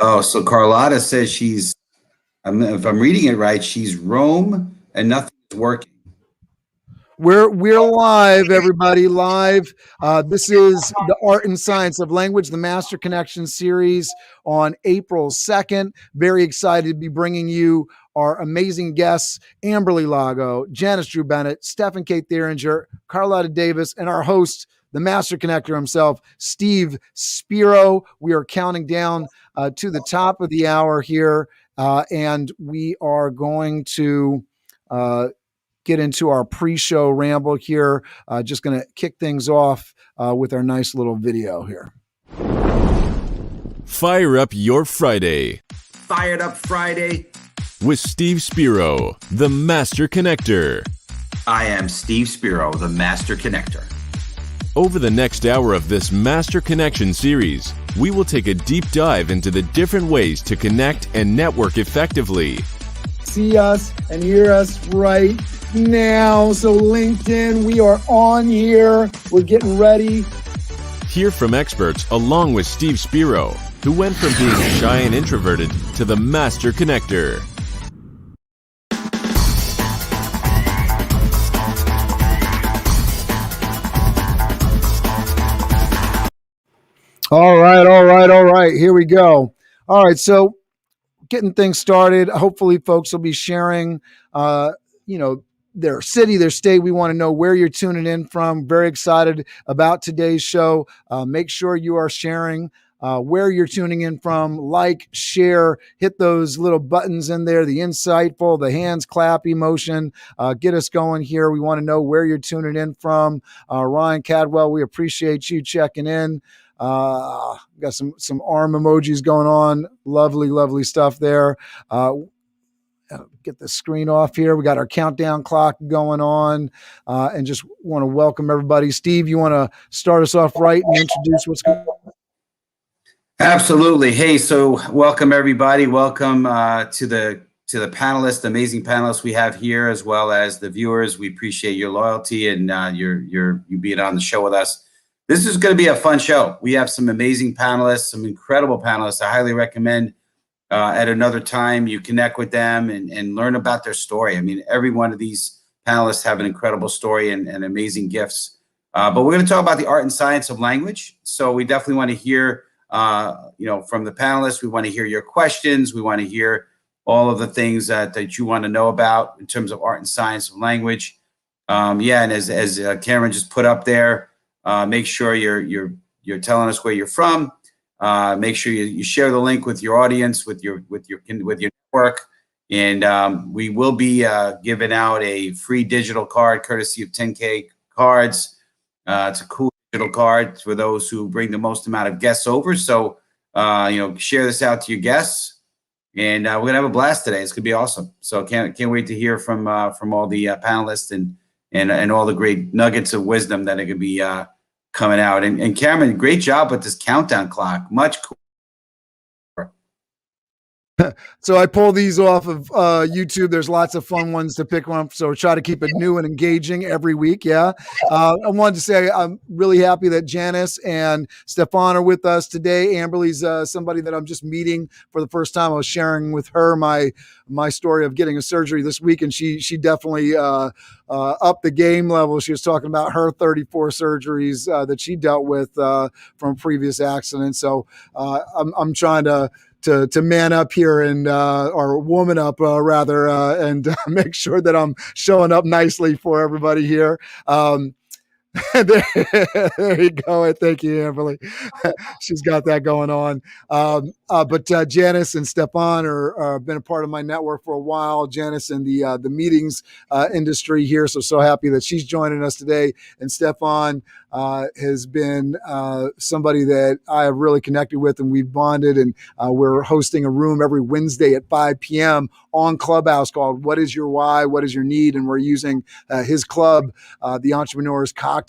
Oh, so Carlotta says if I'm reading it right, she's Rome and nothing is working. We're live, everybody, live. This is the Art and Science of Language, the Master Connection series on April 2nd. Very excited to be bringing you our amazing guests, Amberly Lago, Janice Dru-Bennet, Stefan K. Theringer, Carlotta Davis, and our host, the Master Connector himself, Steve Spiro. We are counting down to the top of the hour here, and we are going to get into our pre-show ramble here. Just going to kick things off with our nice little video here. Fire up your Friday. Fired up Friday. With Steve Spiro, the Master Connector. I am Steve Spiro, the Master Connector. Over the next hour of this Master Connection series, we will take a deep dive into the different ways to connect and network effectively. See us and hear us right now. So LinkedIn, we are on here. We're getting ready. Hear from experts along with Steve Spiro, who went from being shy and introverted to the Master Connector. All right. Here we go. All right. So getting things started. Hopefully folks will be sharing, their city, their state. We want to know where you're tuning in from. Very excited about today's show. Make sure you are sharing where you're tuning in from. Like, share, hit those little buttons in there, the insightful, the hands clap emotion. Get us going here. We want to know where you're tuning in from. Ryan Cadwell, we appreciate you checking in. Got some arm emojis going on. Lovely stuff there. Get the screen off here. We got our countdown clock going on, and just want to welcome everybody. Steve, you want to start us off right and introduce what's going on? Absolutely. Hey, so welcome everybody. Welcome to the panelists, the amazing panelists we have here, as well as the viewers. We appreciate your loyalty and you being on the show with us. This is going to be a fun show. We have some amazing panelists, some incredible panelists. I highly recommend at another time you connect with them and learn about their story. I mean, every one of these panelists have an incredible story and amazing gifts. But we're going to talk about the art and science of language. So we definitely want to hear, from the panelists. We want to hear your questions. We want to hear all of the things that you want to know about in terms of art and science of language. And as Cameron just put up there, make sure you're telling us where you're from. Make sure you share the link with your audience, with your network, and we will be giving out a free digital card courtesy of 10K Cards. It's a cool digital card for those who bring the most amount of guests over. So share this out to your guests, and we're gonna have a blast today. It's gonna be awesome. So can't wait to hear from all the panelists and all the great nuggets of wisdom that are gonna be coming out. And Cameron, great job with this countdown clock. Much cool. So I pull these off of YouTube. There's lots of fun ones to pick one. So try to keep it new and engaging every week. Yeah. I wanted to say I'm really happy that Janice and Stefan are with us today. Amberly's somebody that I'm just meeting for the first time. I was sharing with her my story of getting a surgery this week, and she definitely upped the game level. She was talking about her 34 surgeries that she dealt with from previous accidents. So I'm trying to man up here and or woman up rather and make sure that I'm showing up nicely for everybody here. There you go. Thank you, Amberly. She's got that going on. But Janice and Stefan are been a part of my network for a while. Janice in the meetings industry here, so happy that she's joining us today. And Stefan has been somebody that I have really connected with, and we've bonded. And we're hosting a room every Wednesday at 5 p.m. on Clubhouse called "What Is Your Why? What Is Your Need?" And we're using his club, the Entrepreneurs Cocktail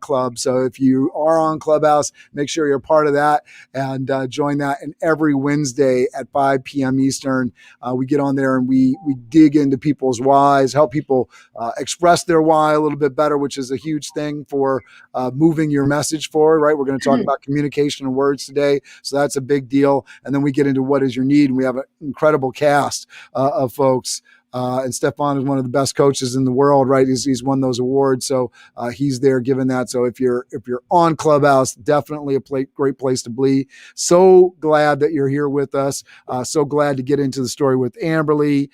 Club. So if you are on Clubhouse, make sure you're a part of that and join that. And every Wednesday at 5 p.m. Eastern, we get on there and we dig into people's whys, help people express their why a little bit better, which is a huge thing for moving your message forward, right? We're going to talk about communication and words today. So that's a big deal. And then we get into what is your need. And we have an incredible cast of folks. And Stefan is one of the best coaches in the world, right? He's won those awards. So he's there giving that. So if you're on Clubhouse, definitely a great place to be. So glad that you're here with us. So glad to get into the story with Amberly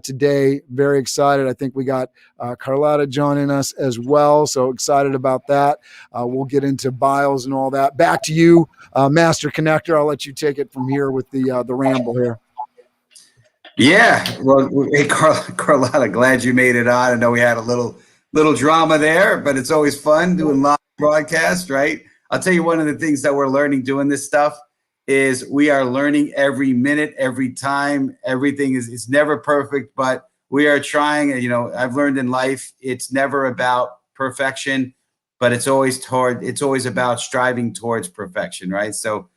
today. Very excited. I think we got Carlotta joining us as well. So excited about that. We'll get into bios and all that. Back to you, Master Connector. I'll let you take it from here with the ramble here. Yeah, well, hey, Carlotta, glad you made it on. I know we had a little drama there, but it's always fun doing live broadcast, right? I'll tell you, one of the things that we're learning doing this stuff is we are learning every minute, every time. Everything is never perfect, but we are trying. You know, I've learned in life, it's never about perfection, but it's always about striving towards perfection, right? So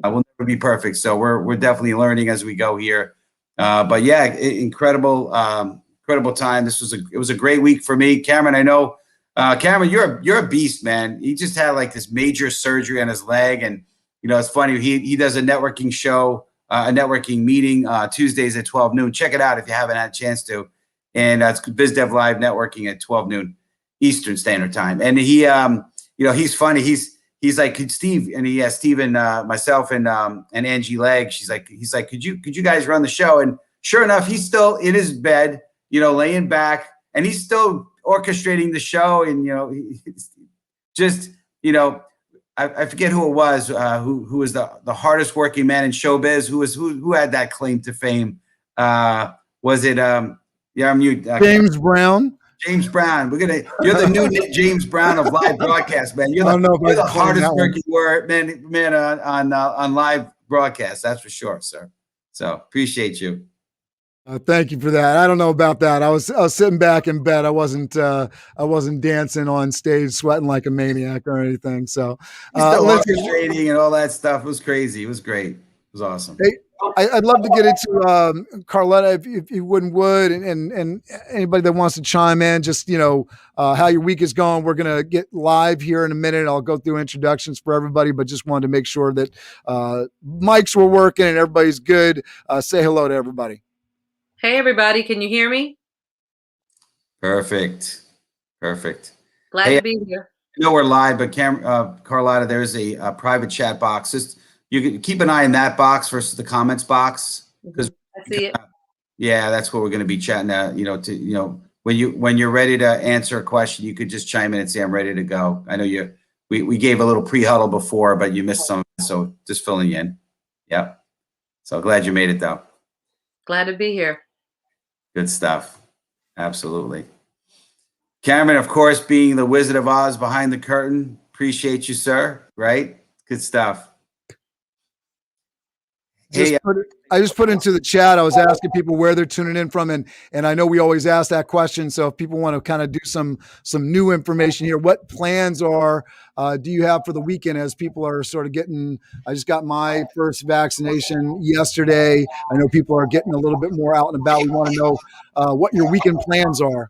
we'll never be perfect. So we're definitely learning as we go here. But yeah, incredible time. It was a great week for me. Cameron, I know, Cameron, you're a beast, man. He just had like this major surgery on his leg. And, you know, it's funny. He does a networking show, a networking meeting, Tuesdays at 12 noon. Check it out if you haven't had a chance to. And it's Biz Dev Live networking at 12 noon Eastern Standard Time. And he, you know, he's funny. He's like, could Steve, and he has Steve and myself and Angie Legg. He's like, could you guys run the show? And sure enough, he's still in his bed, you know, laying back, and he's still orchestrating the show. And, you know, just, you know, I forget who it was, who was the hardest working man in showbiz, who had that claim to fame. Was it, yeah, I'm mute. James Brown. James Brown, you're the new James Brown of live broadcast, man. You're the hardest working man on live broadcast. That's for sure, sir. So appreciate you. Thank you for that. I don't know about that. I was sitting back in bed. I wasn't dancing on stage, sweating like a maniac or anything. So orchestrating and all that stuff. It was crazy. It was great. It was awesome. Hey, I'd love to get into Carlotta, if you would, and anybody that wants to chime in, just, you know, how your week is going. We're going to get live here in a minute. I'll go through introductions for everybody, but just wanted to make sure that mics were working and everybody's good. Say hello to everybody. Hey, everybody. Can you hear me? Perfect. Glad to be here. I know we're live, but Carlotta, there's a private chat box. Just you can keep an eye in that box versus the comments box, because I see it. Yeah, that's what we're going to be chatting. When you're ready to answer a question, you could just chime in and say, "I'm ready to go." I know we gave a little pre-huddle before, but you missed some, so just filling you in. Yeah. So glad you made it, though. Glad to be here. Good stuff. Absolutely. Cameron, of course, being the Wizard of Oz behind the curtain. Appreciate you, sir. Right? Good stuff. I just put into the chat. I was asking people where they're tuning in from, and I know we always ask that question. So if people want to kind of do some new information here, what plans do you have for the weekend as people are sort of getting? I just got my first vaccination yesterday. I know people are getting a little bit more out and about. We want to know what your weekend plans are.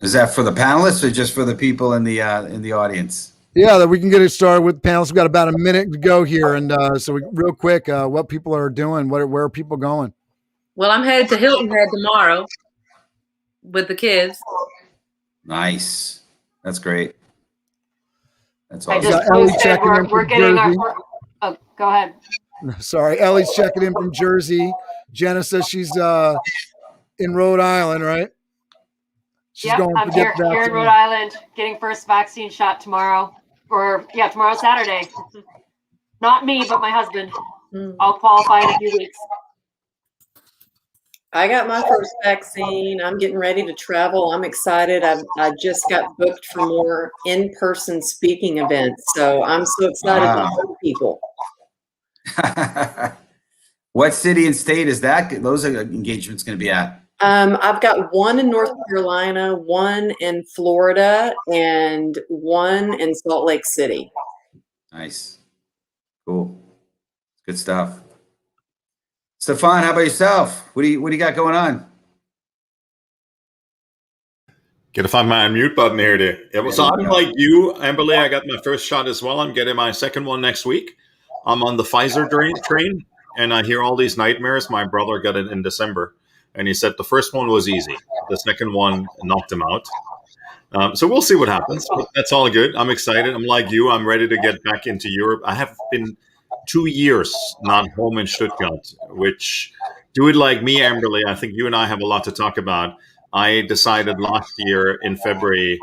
Is that for the panelists or just for the people in the audience? Yeah, that we can get it started with the panelists. We've got about a minute to go here, and real quick, what people are doing, where are people going? Well, I'm headed to Hilton Head tomorrow with the kids. Nice, that's great. That's I awesome. just posted, we're getting our. Oh, go ahead. Sorry, Ellie's checking in from Jersey. Jenna says she's in Rhode Island, right? Yep, I'm here in Rhode Island, getting first vaccine shot tomorrow. Tomorrow's Saturday. Not me, but my husband. I'll qualify in a few weeks. I got my first vaccine. I'm getting ready to travel. I'm excited. I just got booked for more in-person speaking events, so I'm so excited to meet people. What city and state is that? Those engagements going to be at? I've got one in North Carolina, one in Florida, and one in Salt Lake City. Nice. Cool. Good stuff. Stefan, how about yourself? What do you got going on? Gotta find my unmute button here. So I'm like you, Amberly. I got my first shot as well. I'm getting my second one next week. I'm on the Pfizer train, and I hear all these nightmares. My brother got it in December, and he said the first one was easy. The second one knocked him out. So we'll see what happens. But that's all good. I'm excited. I'm like you. I'm ready to get back into Europe. I have been 2 years not home in Stuttgart, which do it like me, Amberly. I think you and I have a lot to talk about. I decided last year in February,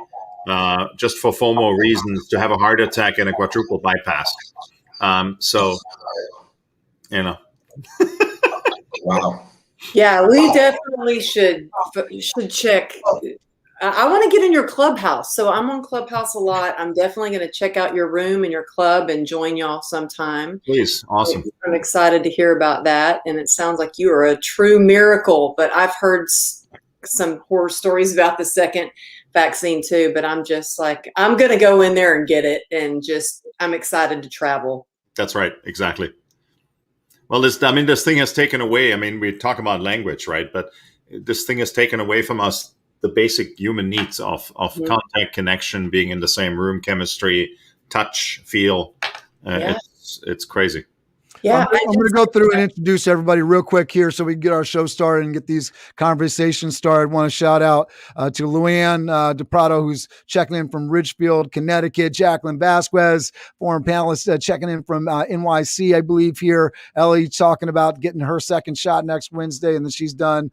just for FOMO reasons, to have a heart attack and a quadruple bypass. So, you know. Wow. Yeah, we definitely should check. I want to get in your clubhouse. So I'm on Clubhouse a lot. I'm definitely going to check out your room and your club and join y'all sometime. Please. Awesome. I'm excited to hear about that. And it sounds like you are a true miracle, but I've heard some horror stories about the second vaccine too, but I'm just like, I'm going to go in there and get it. And I'm excited to travel. That's right. Exactly. Well, this thing has taken away. We talk about language, right? But this thing has taken away from us the basic human needs of contact, connection, being in the same room, chemistry, touch, feel. It's crazy. Yeah, I'm going to go through and introduce everybody real quick here so we can get our show started and get these conversations started. I want to shout out to Luann DePrado, who's checking in from Ridgefield, Connecticut. Jacqueline Vasquez, foreign panelist, checking in from NYC, I believe here. Ellie talking about getting her second shot next Wednesday, and then she's done.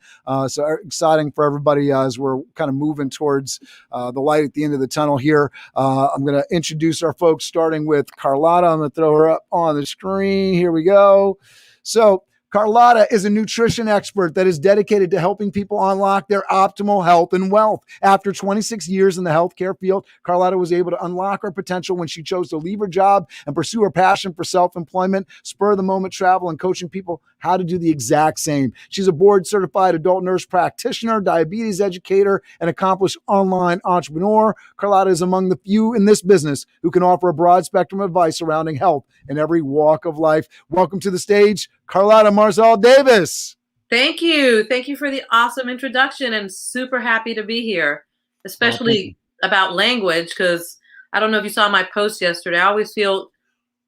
So exciting for everybody as we're kind of moving towards the light at the end of the tunnel here. I'm going to introduce our folks, starting with Carlotta. I'm going to throw her up on the screen. Here we go. So Carlotta is a nutrition expert that is dedicated to helping people unlock their optimal health and wealth. After 26 years in the healthcare field, Carlotta was able to unlock her potential when she chose to leave her job and pursue her passion for self-employment, spur-of-the-moment travel, and coaching people how to do the exact same. She's a board-certified adult nurse practitioner, diabetes educator, and accomplished online entrepreneur. Carlotta is among the few in this business who can offer a broad spectrum of advice surrounding health in every walk of life. Welcome to the stage, Carlotta Marzol Davis. Thank you. Thank you for the awesome introduction, and super happy to be here, especially about language, because I don't know if you saw my post yesterday. I always feel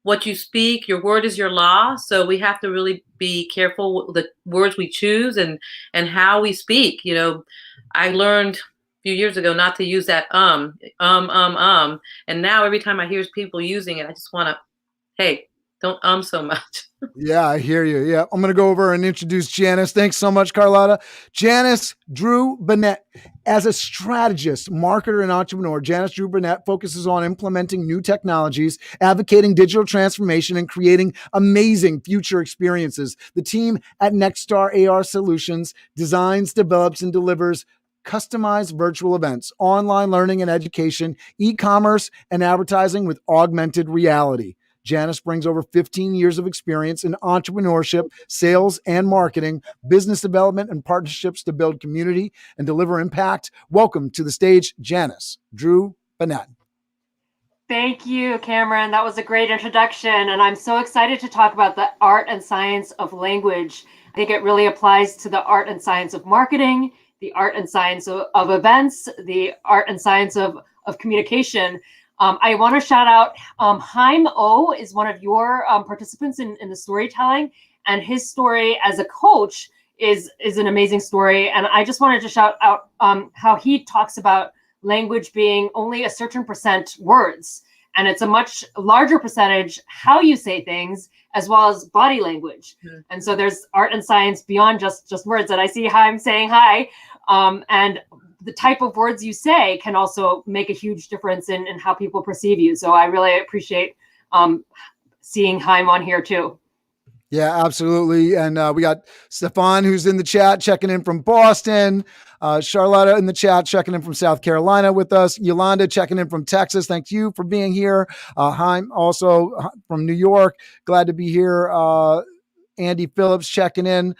what you speak, your word is your law. So we have to really be careful with the words we choose and how we speak. I learned a few years ago not to use that and now every time I hear people using it, I just want to, hey, don't so much. Yeah, I hear you. Yeah, I'm going to go over and introduce Janice. Thanks so much, Carlotta. Janice Dru-Bennet. As a strategist, marketer, and entrepreneur, Janice Dru-Bennet focuses on implementing new technologies, advocating digital transformation, and creating amazing future experiences. The team at Nextstar AR Solutions designs, develops, and delivers customized virtual events, online learning and education, e-commerce, and advertising with augmented reality. Janice brings over 15 years of experience in entrepreneurship, sales and marketing, business development, and partnerships to build community and deliver impact. Welcome to the stage, Janice Dru-Bennet. Thank you, Cameron. That was a great introduction. And I'm so excited to talk about the art and science of language. I think it really applies to the art and science of marketing, the art and science of events, the art and science of communication. I want to shout out Haim O is one of your participants in the storytelling, and his story as a coach is an amazing story. And I just wanted to shout out how he talks about language being only a certain percent words, and it's a much larger percentage how you say things as well as body language. Mm-hmm. And so there's art and science beyond just words. And I see Haim saying hi, and the type of words you say can also make a huge difference in how people perceive you. So I really appreciate seeing Haim on here too. Yeah, absolutely. And we got Stefan, who's in the chat, checking in from Boston. Charlotta in the chat, checking in from South Carolina with us. Yolanda checking in from Texas. Thank you for being here. Haim also from New York. Glad to be here. Andy Phillips checking in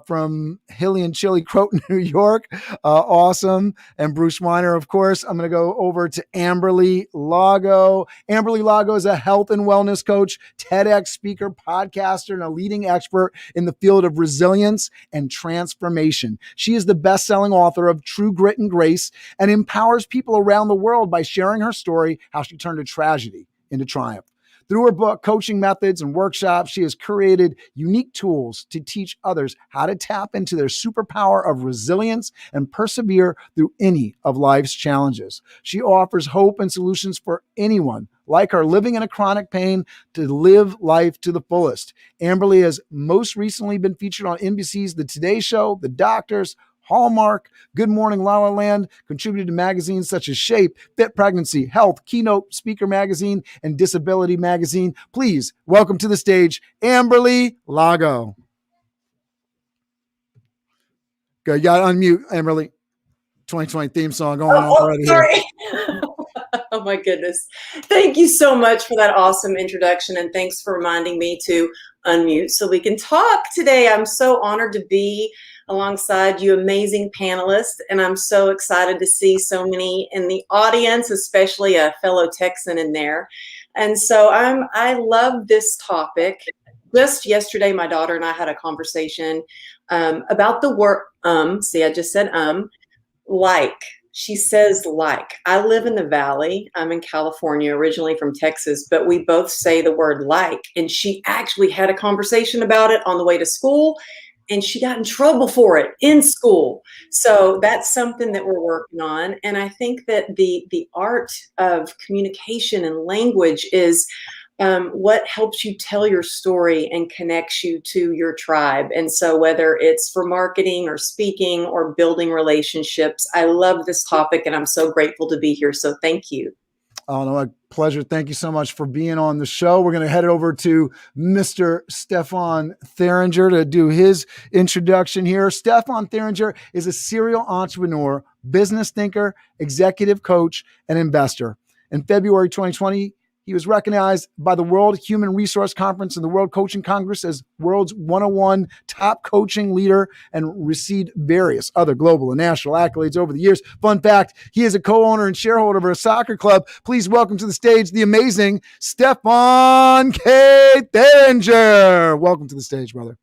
from Hilly and Chili, Croton, New York. Awesome. And Bruce Weiner, of course. I'm going to go over to Amberly Lago. Amberly Lago is a health and wellness coach, TEDx speaker, podcaster, and a leading expert in the field of resilience and transformation. She is the best-selling author of True Grit and Grace and empowers people around the world by sharing her story, how she turned a tragedy into triumph. Through her book, Coaching Methods and Workshops, she has created unique tools to teach others how to tap into their superpower of resilience and persevere through any of life's challenges. She offers hope and solutions for anyone like her living in a chronic pain to live life to the fullest. Amberly has most recently been featured on NBC's The Today Show, The Doctors, Hallmark, Good Morning La La Land, contributed to magazines such as Shape, Fit Pregnancy, Health, Keynote Speaker Magazine, and Disability Magazine. Please welcome to the stage, Amberly Lago. Go, you got to unmute, Amberly. 2020 theme song going on already. Sorry. Oh my goodness. Thank you so much for that awesome introduction, and thanks for reminding me to unmute so we can talk today. I'm so honored to be alongside you amazing panelists, and I'm so excited to see so many in the audience, especially a fellow Texan in there. And so I love this topic. Just yesterday, my daughter and I had a conversation about the word see, I just said like. She says like. I live in the Valley. I'm in California, originally from Texas, but we both say the word like. And she actually had a conversation about it on the way to school, and she got in trouble for it in school. So that's something that we're working on. And I think that the art of communication and language is what helps you tell your story and connects you to your tribe. And so whether it's for marketing or speaking or building relationships, I love this topic and I'm so grateful to be here. So thank you. Oh, no, my pleasure. Thank you so much for being on the show. We're going to head over to Mr. Stefan Theringer to do his introduction here. Stefan Theringer is a serial entrepreneur, business thinker, executive coach, and investor. In February 2020, he was recognized by the World Human Resource Conference and the World Coaching Congress as World's 101 top coaching leader and received various other global and national accolades over the years. Fun fact, he is a co-owner and shareholder of a soccer club. Please welcome to the stage the amazing Stefan K. Theringer. Welcome to the stage, brother.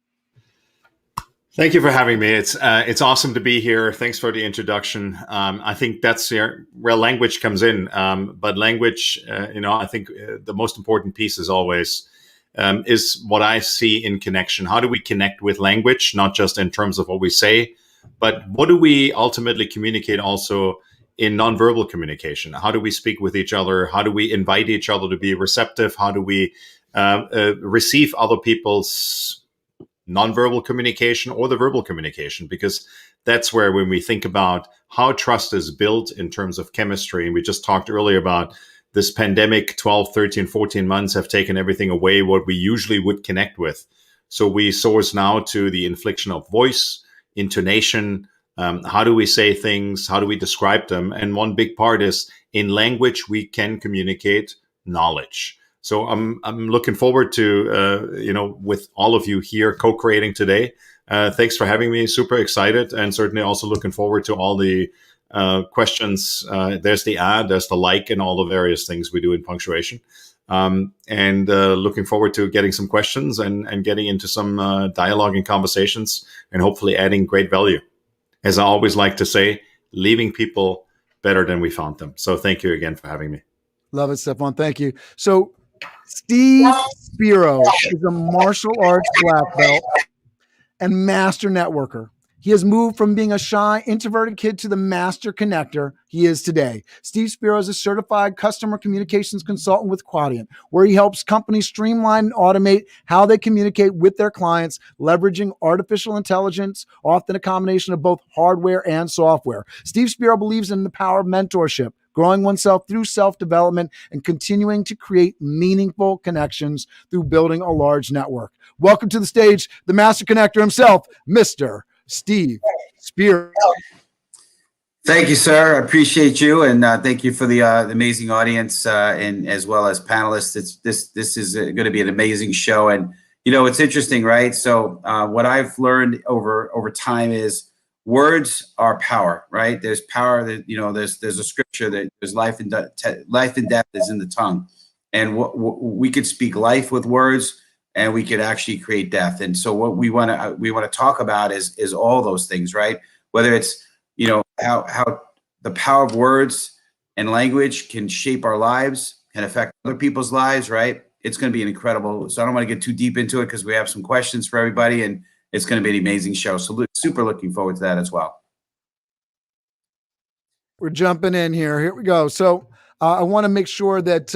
Thank you for having me. It's awesome to be here. Thanks for the introduction. I think that's where language comes in. But language, I think the most important piece is always is what I see in connection. How do we connect with language, not just in terms of what we say, but what do we ultimately communicate also in nonverbal communication? How do we speak with each other? How do we invite each other to be receptive? How do we receive other people's nonverbal communication or the verbal communication? Because that's where, when we think about how trust is built in terms of chemistry, and we just talked earlier about this pandemic, 12, 13, 14 months have taken everything away what we usually would connect with. So we source now to the inflection of voice, intonation, how do we say things, how do we describe them? And one big part is in language, we can communicate knowledge. So I'm looking forward to, with all of you here co-creating today. Thanks for having me. Super excited, and certainly also looking forward to all the questions. There's the add, there's the like, and all the various things we do in punctuation. And looking forward to getting some questions and getting into some dialogue and conversations, and hopefully adding great value. As I always like to say, leaving people better than we found them. So thank you again for having me. Love it, Stefan. Thank you. So Steve Spiro is a martial arts black belt and master networker. He has moved from being a shy, introverted kid to the master connector he is today. Steve Spiro is a certified customer communications consultant with Quadient, where he helps companies streamline and automate how they communicate with their clients, leveraging artificial intelligence, often a combination of both hardware and software. Steve Spiro believes in the power of mentorship, growing oneself through self-development, and continuing to create meaningful connections through building a large network. Welcome to the stage, the Master Connector himself, Mr. Steve Spiro. Thank you, sir. I appreciate you, and thank you for the amazing audience and as well as panelists. This is going to be an amazing show, and It's interesting, right? So what I've learned over time is words are power, right? There's power that, there's a scripture that there's life and death is in the tongue. And we could speak life with words, and we could actually create death. And so what we want to talk about is all those things, right? Whether it's, how the power of words and language can shape our lives, can affect other people's lives, right? It's going to be an incredible. So I don't want to get too deep into it because we have some questions for everybody, and it's going to be an amazing show. So super looking forward to that as well. We're jumping in here. Here we go. So I want to make sure that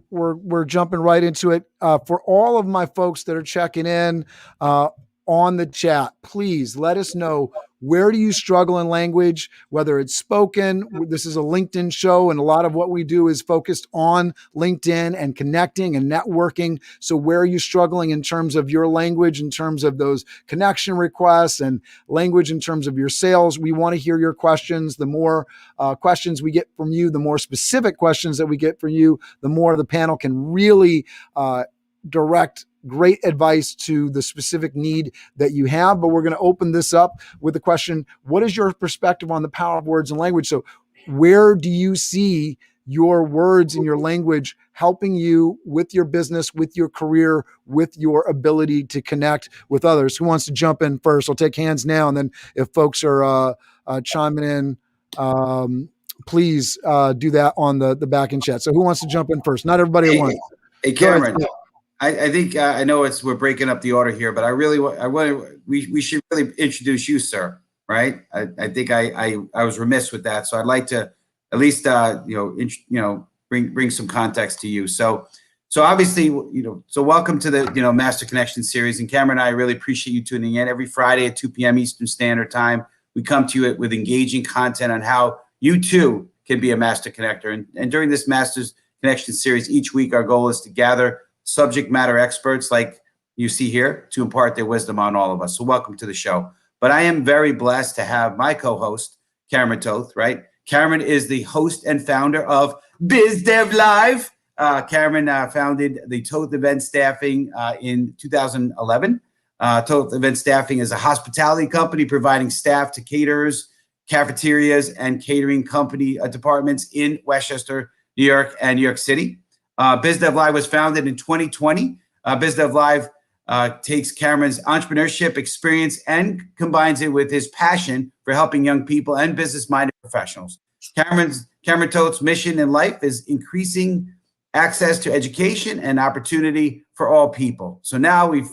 we're jumping right into it. For all of my folks that are checking in on the chat, please let us know, where do you struggle in language, whether it's spoken. This is a LinkedIn show, and a lot of what we do is focused on LinkedIn and connecting and networking. So where are you struggling in terms of your language, in terms of those connection requests, and language in terms of your sales? We want to hear your questions. The more questions we get from you, the more specific questions that we get from you, the more the panel can really direct great advice to the specific need that you have. But we're going to open this up with the question, what is your perspective on the power of words and language? So where do you see your words and your language helping you with your business, with your career, with your ability to connect with others? Who wants to jump in first? I'll take hands now. And then if folks are chiming in, please do that on the back end chat. So who wants to jump in first? Not everybody at once. Hey, Cameron. I think I know we're breaking up the order here, but we should really introduce you, sir. Right? I think I was remiss with that, so I'd like to at least bring some context to you. So obviously, so welcome to the Master Connection series, and Cameron and I really appreciate you tuning in every Friday at 2 p.m. Eastern Standard Time. We come to you with engaging content on how you too can be a master connector, and during this Master Connection series, each week our goal is to gather subject matter experts like you see here to impart their wisdom on all of us. So welcome to the show. But I am very blessed to have my co-host, Cameron Toth, right? Cameron is the host and founder of Biz Dev Live. Cameron founded the Toth Event Staffing in 2011. Toth Event Staffing is a hospitality company providing staff to caterers, cafeterias, and catering company departments in Westchester, New York, and New York City. Biz Dev Live was founded in 2020. Biz Dev Live takes Cameron's entrepreneurship experience and combines it with his passion for helping young people and business-minded professionals. Cameron Toth's mission in life is increasing access to education and opportunity for all people. So now we've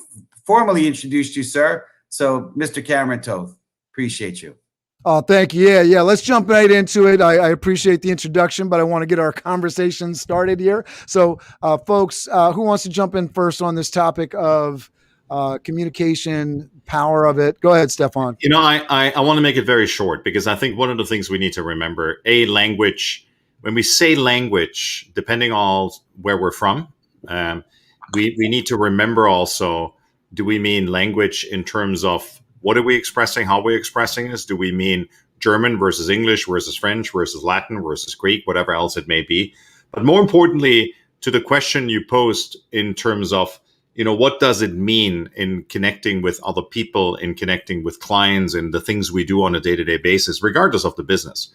formally introduced you, sir. So Mr. Cameron Toth, appreciate you. Oh, thank you. Yeah. Let's jump right into it. I appreciate the introduction, but I want to get our conversation started here. So, folks, who wants to jump in first on this topic of communication, power of it? Go ahead, Stefan. I want to make it very short, because I think one of the things we need to remember, language, when we say language, depending on where we're from, we need to remember also, do we mean language in terms of what are we expressing? How are we expressing this? Do we mean German versus English versus French versus Latin versus Greek, whatever else it may be? But more importantly, to the question you posed in terms of, what does it mean in connecting with other people, in connecting with clients, and the things we do on a day-to-day basis, regardless of the business?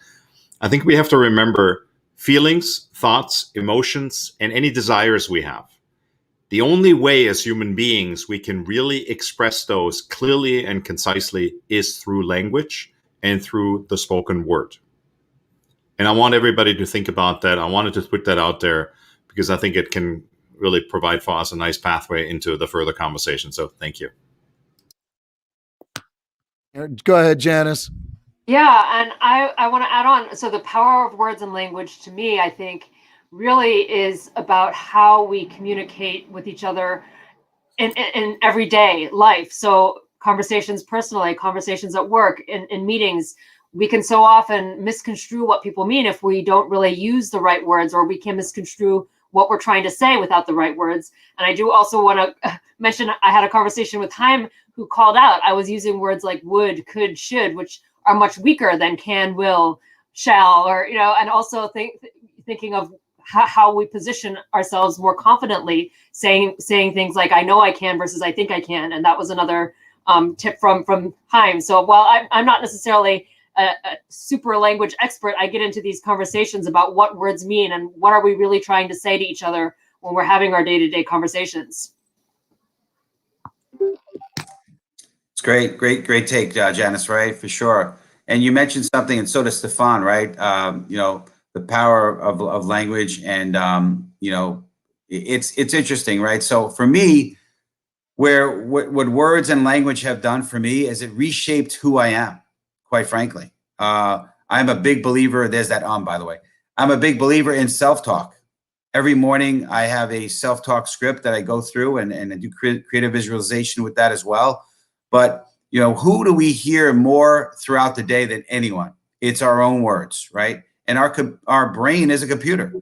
I think we have to remember feelings, thoughts, emotions, and any desires we have. The only way as human beings we can really express those clearly and concisely is through language and through the spoken word. And I want everybody to think about that. I wanted to put that out there because I think it can really provide for us a nice pathway into the further conversation. So thank you. Go ahead, Janice. Yeah, and I want to add on. So the power of words and language, to me, I think, really is about how we communicate with each other in everyday life. So conversations personally, conversations at work, in meetings, we can so often misconstrue what people mean if we don't really use the right words, or we can misconstrue what we're trying to say without the right words. And I do also want to mention, I had a conversation with Chaim who called out, I was using words like would, could, should, which are much weaker than can, will, shall, or, and also thinking of how we position ourselves more confidently, saying things like "I know I can" versus "I think I can," and that was another tip from Chaim. So while I'm not necessarily a super language expert, I get into these conversations about what words mean and what are we really trying to say to each other when we're having our day-to-day conversations. It's great take, Janice, right? For sure. And you mentioned something, and so does Stefan, right? The power of language, and it's interesting, right? So for me, what words and language have done for me is it reshaped who I am, quite frankly. I'm a big believer, there's that by the way. I'm a big believer in self-talk. Every morning I have a self-talk script that I go through, and I do creative visualization with that as well. But who do we hear more throughout the day than anyone? It's our own words, right? And our brain is a computer,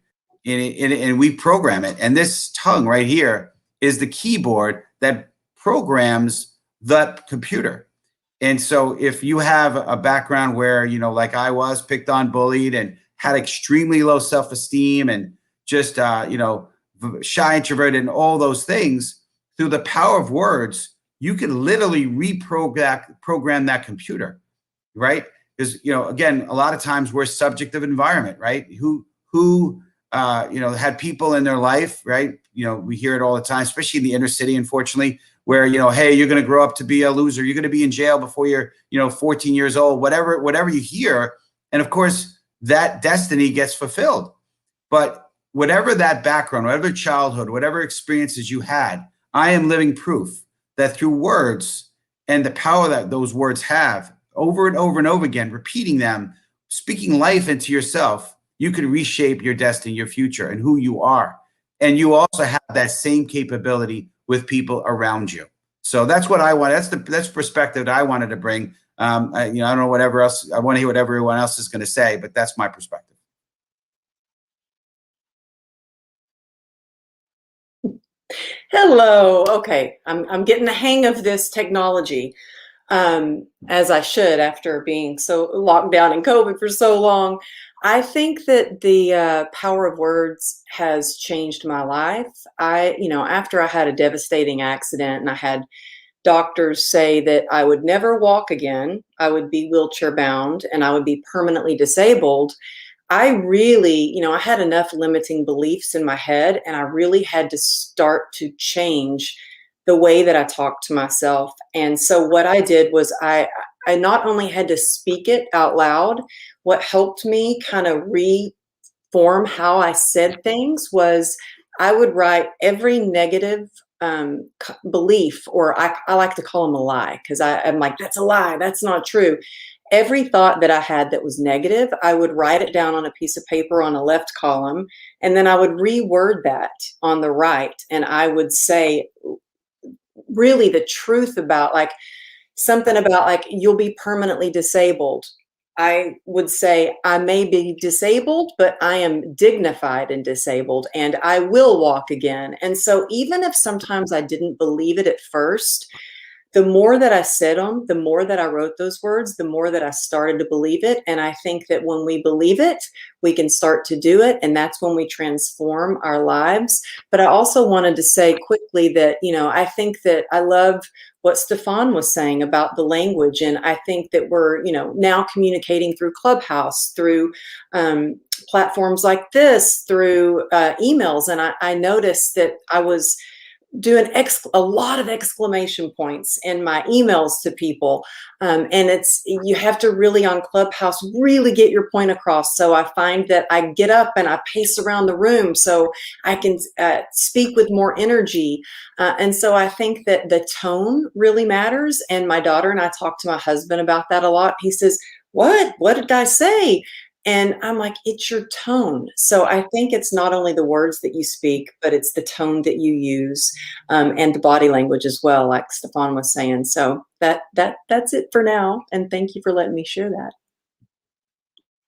and we program it. And this tongue right here is the keyboard that programs the computer. And so if you have a background where, like I was, picked on, bullied, and had extremely low self-esteem, and just, shy, introverted, and all those things, through the power of words, you can literally program that computer, right? Because, again, a lot of times we're subject of environment, right? Who had people in their life, right? We hear it all the time, especially in the inner city, unfortunately, where, hey, you're going to grow up to be a loser. You're going to be in jail before you're, 14 years old, whatever you hear. And of course, that destiny gets fulfilled. But whatever that background, whatever childhood, whatever experiences you had, I am living proof that through words and the power that those words have, over and over and over again, repeating them, speaking life into yourself, you can reshape your destiny, your future, and who you are. And you also have that same capability with people around you. So that's what I want. That's perspective that I wanted to bring. I don't know whatever else. I want to hear what everyone else is going to say, but that's my perspective. Hello. Okay, I'm getting the hang of this technology, as I should after being so locked down in COVID for so long. I think that the power of words has changed my life. After I had a devastating accident and I had doctors say that I would never walk again, I would be wheelchair bound, and I would be permanently disabled. I really, I had enough limiting beliefs in my head, and I really had to start to change the way that I talk to myself. And so what I did was I not only had to speak it out loud, what helped me kind of reform how I said things was I would write every negative belief, or I like to call them a lie, because I'm like, that's a lie, that's not true. Every thought that I had that was negative, I would write it down on a piece of paper on a left column, and then I would reword that on the right, and I would say really the truth about, like, something about, like, you'll be permanently disabled. I would say, I may be disabled, but I am dignified and disabled, and I will walk again. And so even if sometimes I didn't believe it at first, the more that I said them, the more that I wrote those words, the more that I started to believe it. And I think that when we believe it, we can start to do it. And that's when we transform our lives. But I also wanted to say quickly that, I think that I love what Stefan was saying about the language. And I think that we're, now communicating through Clubhouse, through platforms like this, through emails. And I noticed that I was doing a lot of exclamation points in my emails to people. And you have to really, on Clubhouse, really get your point across. So I find that I get up and I pace around the room so I can speak with more energy. And so I think that the tone really matters. And my daughter and I talk to my husband about that a lot. He says, what did I say? And I'm like, it's your tone. So I think it's not only the words that you speak, but it's the tone that you use, and the body language as well, like Stefan was saying. So that's it for now. And thank you for letting me share that.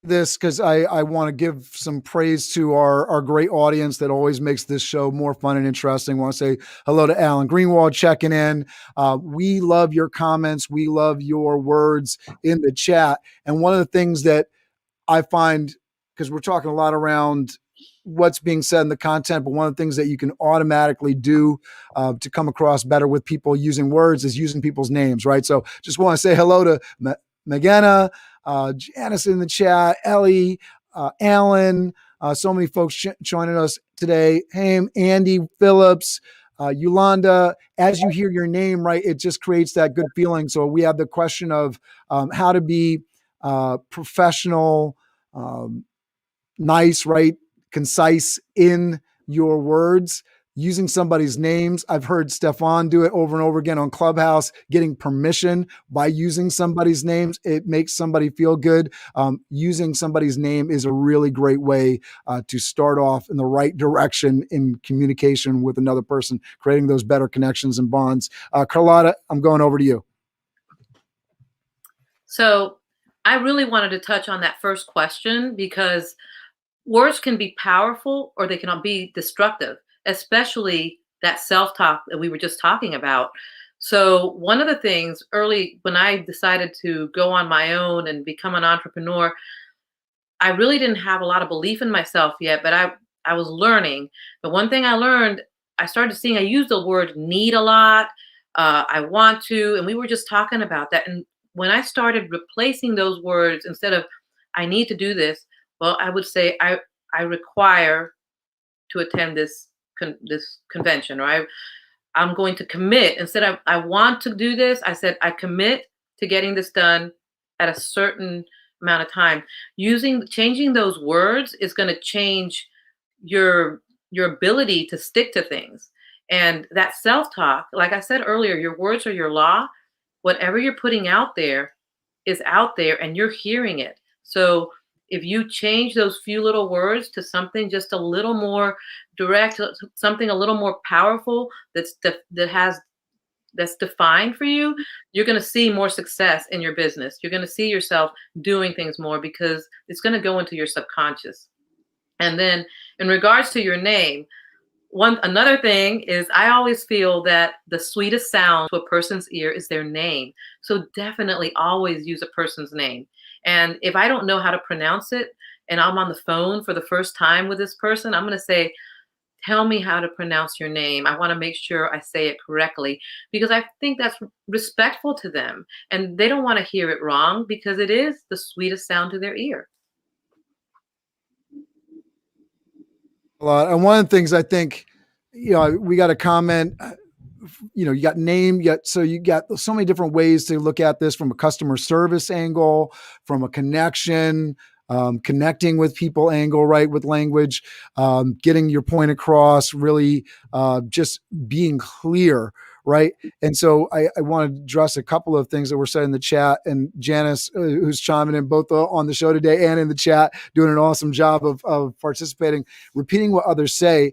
This because I want to give some praise to our great audience that always makes this show more fun and interesting. I want to say hello to Alan Greenwald checking in. We love your comments. We love your words in the chat. And one of the things that I find, because we're talking a lot around what's being said in the content, but one of the things that you can automatically do to come across better with people using words is using people's names, right? So just want to say hello to Meganna, Janice in the chat, Ellie, Alan, so many folks joining us today. Haim, Andy, Phillips, Yolanda. As you hear your name, right, it just creates that good feeling. So we have the question of how to be professional, nice, right, concise in your words, using somebody's names. I've heard Stefan do it over and over again on Clubhouse, getting permission by using somebody's names. It makes somebody feel good. Using somebody's name is a really great way to start off in the right direction in communication with another person, creating those better connections and bonds. Carlotta, I'm going over to you. So I really wanted to touch on that first question because words can be powerful or they can be destructive, especially that self-talk that we were just talking about. So one of the things early when I decided to go on my own and become an entrepreneur, I really didn't have a lot of belief in myself yet, but I was learning. But one thing I learned, I started seeing I used the word need a lot. I want to, and we were just talking about that. And when I started replacing those words, instead of I need to do this, well, I would say I require to attend this convention, or I'm going to commit. Instead of I want to do this, I said I commit to getting this done at a certain amount of time. Changing those words is going to change your ability to stick to things. And that self-talk, like I said earlier, your words are your law. Whatever you're putting out there is out there and you're hearing it. So if you change those few little words to something just a little more direct, something a little more powerful that's defined for you, you're going to see more success in your business. You're going to see yourself doing things more because it's going to go into your subconscious. And then in regards to your name, another thing is I always feel that the sweetest sound to a person's ear is their name. So definitely always use a person's name. And if I don't know how to pronounce it and I'm on the phone for the first time with this person, I'm going to say, tell me how to pronounce your name. I want to make sure I say it correctly because I think that's respectful to them. And they don't want to hear it wrong because it is the sweetest sound to their ear. A lot. And one of the things I think, we got a comment, you got name, so you got so many different ways to look at this from a customer service angle, from a connection, connecting with people angle, right? With language, getting your point across, really just being clear, right? And so I want to address a couple of things that were said in the chat, and Janice, who's chiming in both on the show today and in the chat, doing an awesome job of participating, repeating what others say.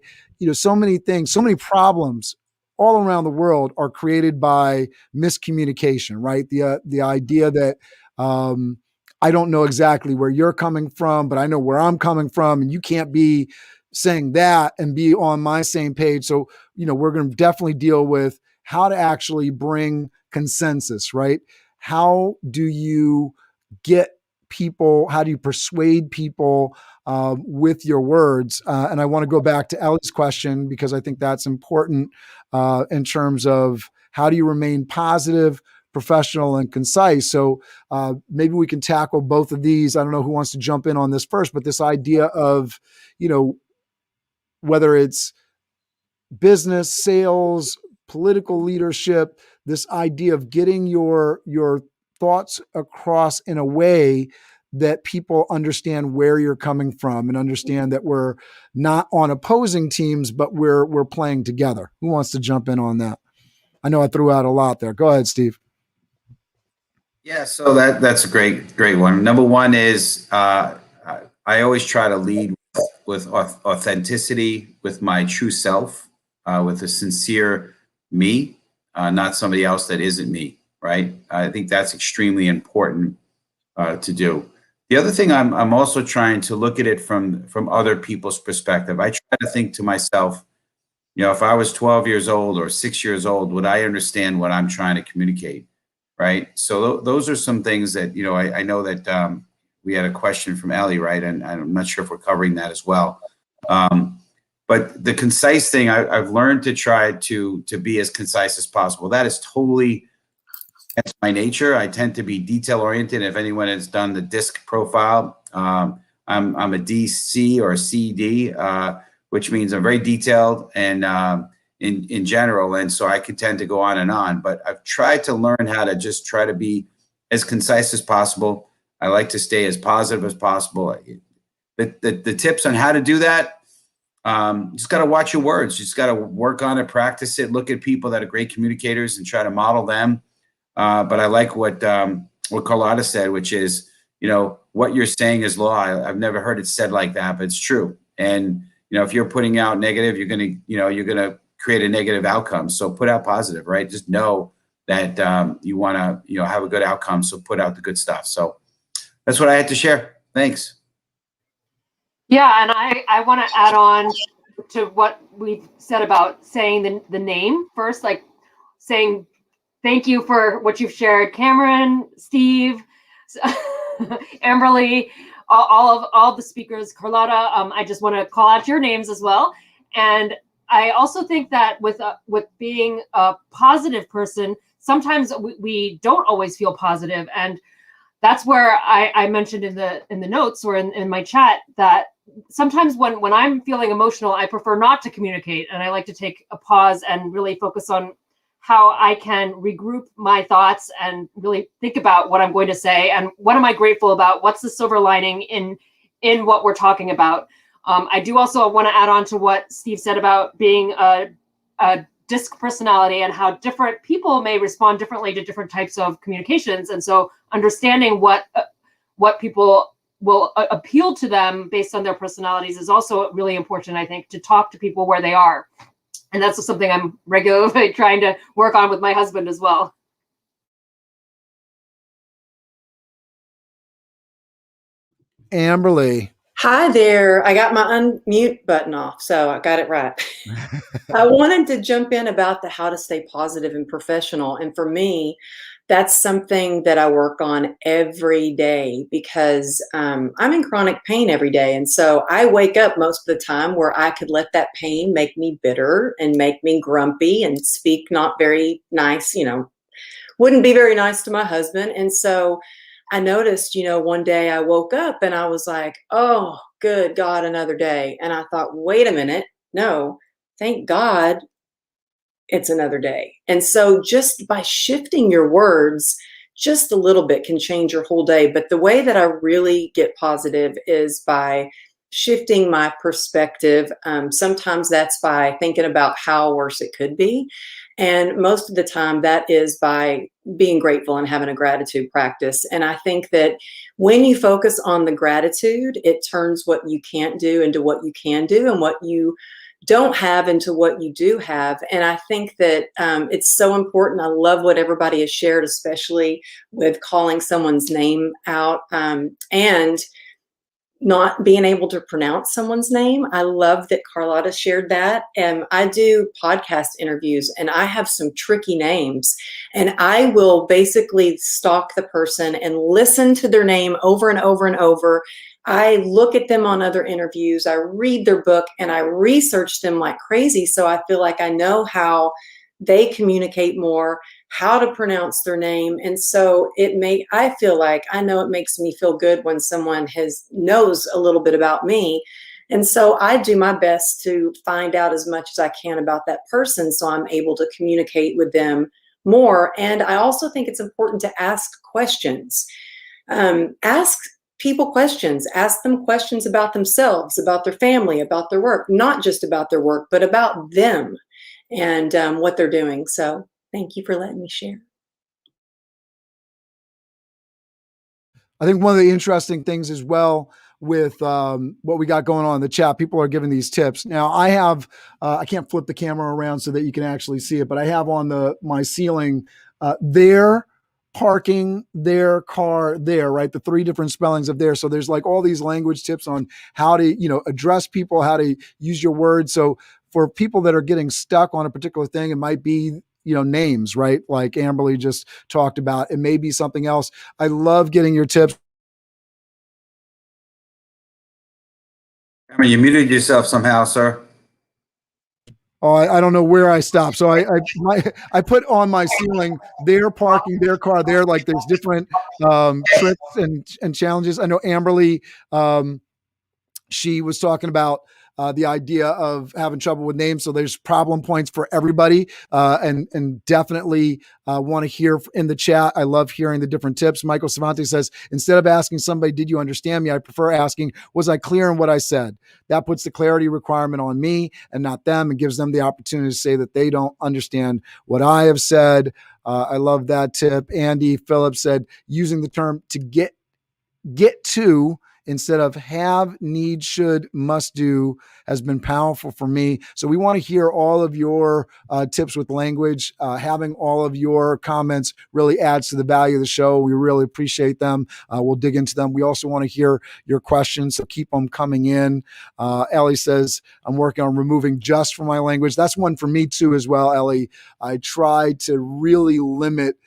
So many things, so many problems all around the world are created by miscommunication, right? The idea that I don't know exactly where you're coming from, but I know where I'm coming from, and you can't be saying that and be on my same page. So, we're going to definitely deal with how to actually bring consensus, right? How do you get people, how do you persuade people with your words? And I want to go back to Ellie's question because I think that's important in terms of how do you remain positive, professional, and concise. So maybe we can tackle both of these. I don't know who wants to jump in on this first, but this idea of, whether it's business, sales, political leadership, this idea of getting your thoughts across in a way that people understand where you're coming from and understand that we're not on opposing teams, but we're playing together. Who wants to jump in on that? I know I threw out a lot there. Go ahead, Steve. Yeah, so that's a great one. Number one is I always try to lead with authenticity, with my true self, with a sincere me, not somebody else that isn't me, right? I think that's extremely important to do. The other thing, I'm also trying to look at it from other people's perspective. I try to think to myself, if I was 12 years old or 6 years old, would I understand what I'm trying to communicate, right? So those are some things that, I know that we had a question from Ellie, right? And I'm not sure if we're covering that as well. But the concise thing, I've learned to try to be as concise as possible. That is totally, that's my nature. I tend to be detail oriented. If anyone has done the DISC profile, I'm a DC or a CD, which means I'm very detailed and in general. And so I could tend to go on and on, but I've tried to learn how to just try to be as concise as possible. I like to stay as positive as possible. The tips on how to do that, just got to watch your words. You just got to work on it, practice it, look at people that are great communicators and try to model them. But I like what Carlotta said, which is, what you're saying is law. I've never heard it said like that, but it's true. And, if you're putting out negative, you're going to create a negative outcome. So put out positive, right? Just know that you want to, have a good outcome. So put out the good stuff. So that's what I had to share. Thanks. Yeah, and I want to add on to what we said about saying the name first, like saying thank you for what you've shared, Cameron, Steve, Amberly, all the speakers, Carlotta. I just want to call out your names as well. And I also think that with being a positive person, sometimes we don't always feel positive, and that's where I mentioned in the notes or in my chat that sometimes when I'm feeling emotional, I prefer not to communicate, and I like to take a pause and really focus on how I can regroup my thoughts and really think about what I'm going to say and what am I grateful about. What's the silver lining in what we're talking about? I do also want to add on to what Steve said about being a DISC personality and how different people may respond differently to different types of communications. And so understanding what people will appeal to them based on their personalities is also really important, I think, to talk to people where they are. And that's something I'm regularly trying to work on with my husband as well. Amberly. Hi there. I got my unmute button off, so I got it right. I wanted to jump in about the how to stay positive and professional. And for me, that's something that I work on every day because I'm in chronic pain every day. And so I wake up most of the time where I could let that pain make me bitter and make me grumpy and speak not very nice, wouldn't be very nice to my husband. And so I noticed, one day I woke up and I was like, oh, good God, another day. And I thought, wait a minute. No, thank God it's another day. And so just by shifting your words just a little bit can change your whole day. But the way that I really get positive is by shifting my perspective. Sometimes that's by thinking about how worse it could be. And most of the time that is by being grateful and having a gratitude practice. And I think that when you focus on the gratitude, it turns what you can't do into what you can do and what you don't have into what you do have. And I think that it's so important. I love what everybody has shared, especially with calling someone's name out and not being able to pronounce someone's name. I love that Carlotta shared that. And I do podcast interviews and I have some tricky names and I will basically stalk the person and listen to their name over and over and over. I look at them on other interviews, I read their book and I research them like crazy. So I feel like I know how they communicate more, how to pronounce their name. And so I feel like I know it makes me feel good when someone knows a little bit about me. And so I do my best to find out as much as I can about that person so I'm able to communicate with them more. And I also think it's important to ask questions. Ask people questions, ask them questions about themselves, about their family, about their work, not just about their work, but about them and what they're doing. So thank you for letting me share. I think one of the interesting things as well with what we got going on in the chat, people are giving these tips. Now I have, I can't flip the camera around so that you can actually see it, but I have on my ceiling their parking, their car, there, right? The 3 different spellings of there. So there's like all these language tips on how to, address people, how to use your words. So for people that are getting stuck on a particular thing, it might be, names, right? Like Amberly just talked about. It may be something else. I love getting your tips Cameron, you muted yourself somehow, sir. Oh, I don't know where I stopped. So I put on my ceiling, they're parking their car there. Like there's different tricks and challenges. I know Amberly, she was talking about the idea of having trouble with names. So there's problem points for everybody, and definitely want to hear in the chat. I love hearing the different tips. Michael Savante says, instead of asking somebody, did you understand me? I prefer asking, was I clear in what I said? That puts the clarity requirement on me and not them, and gives them the opportunity to say that they don't understand what I have said. I love that tip. Andy Phillips said, using the term to get to instead of have, need, should, must do has been powerful for me. So we want to hear all of your tips with language. Having all of your comments really adds to the value of the show. We really appreciate them. We'll dig into them. We also want to hear your questions, so keep them coming in. Ellie says, I'm working on removing just from my language. That's one for me too as well, Ellie. I try to really limit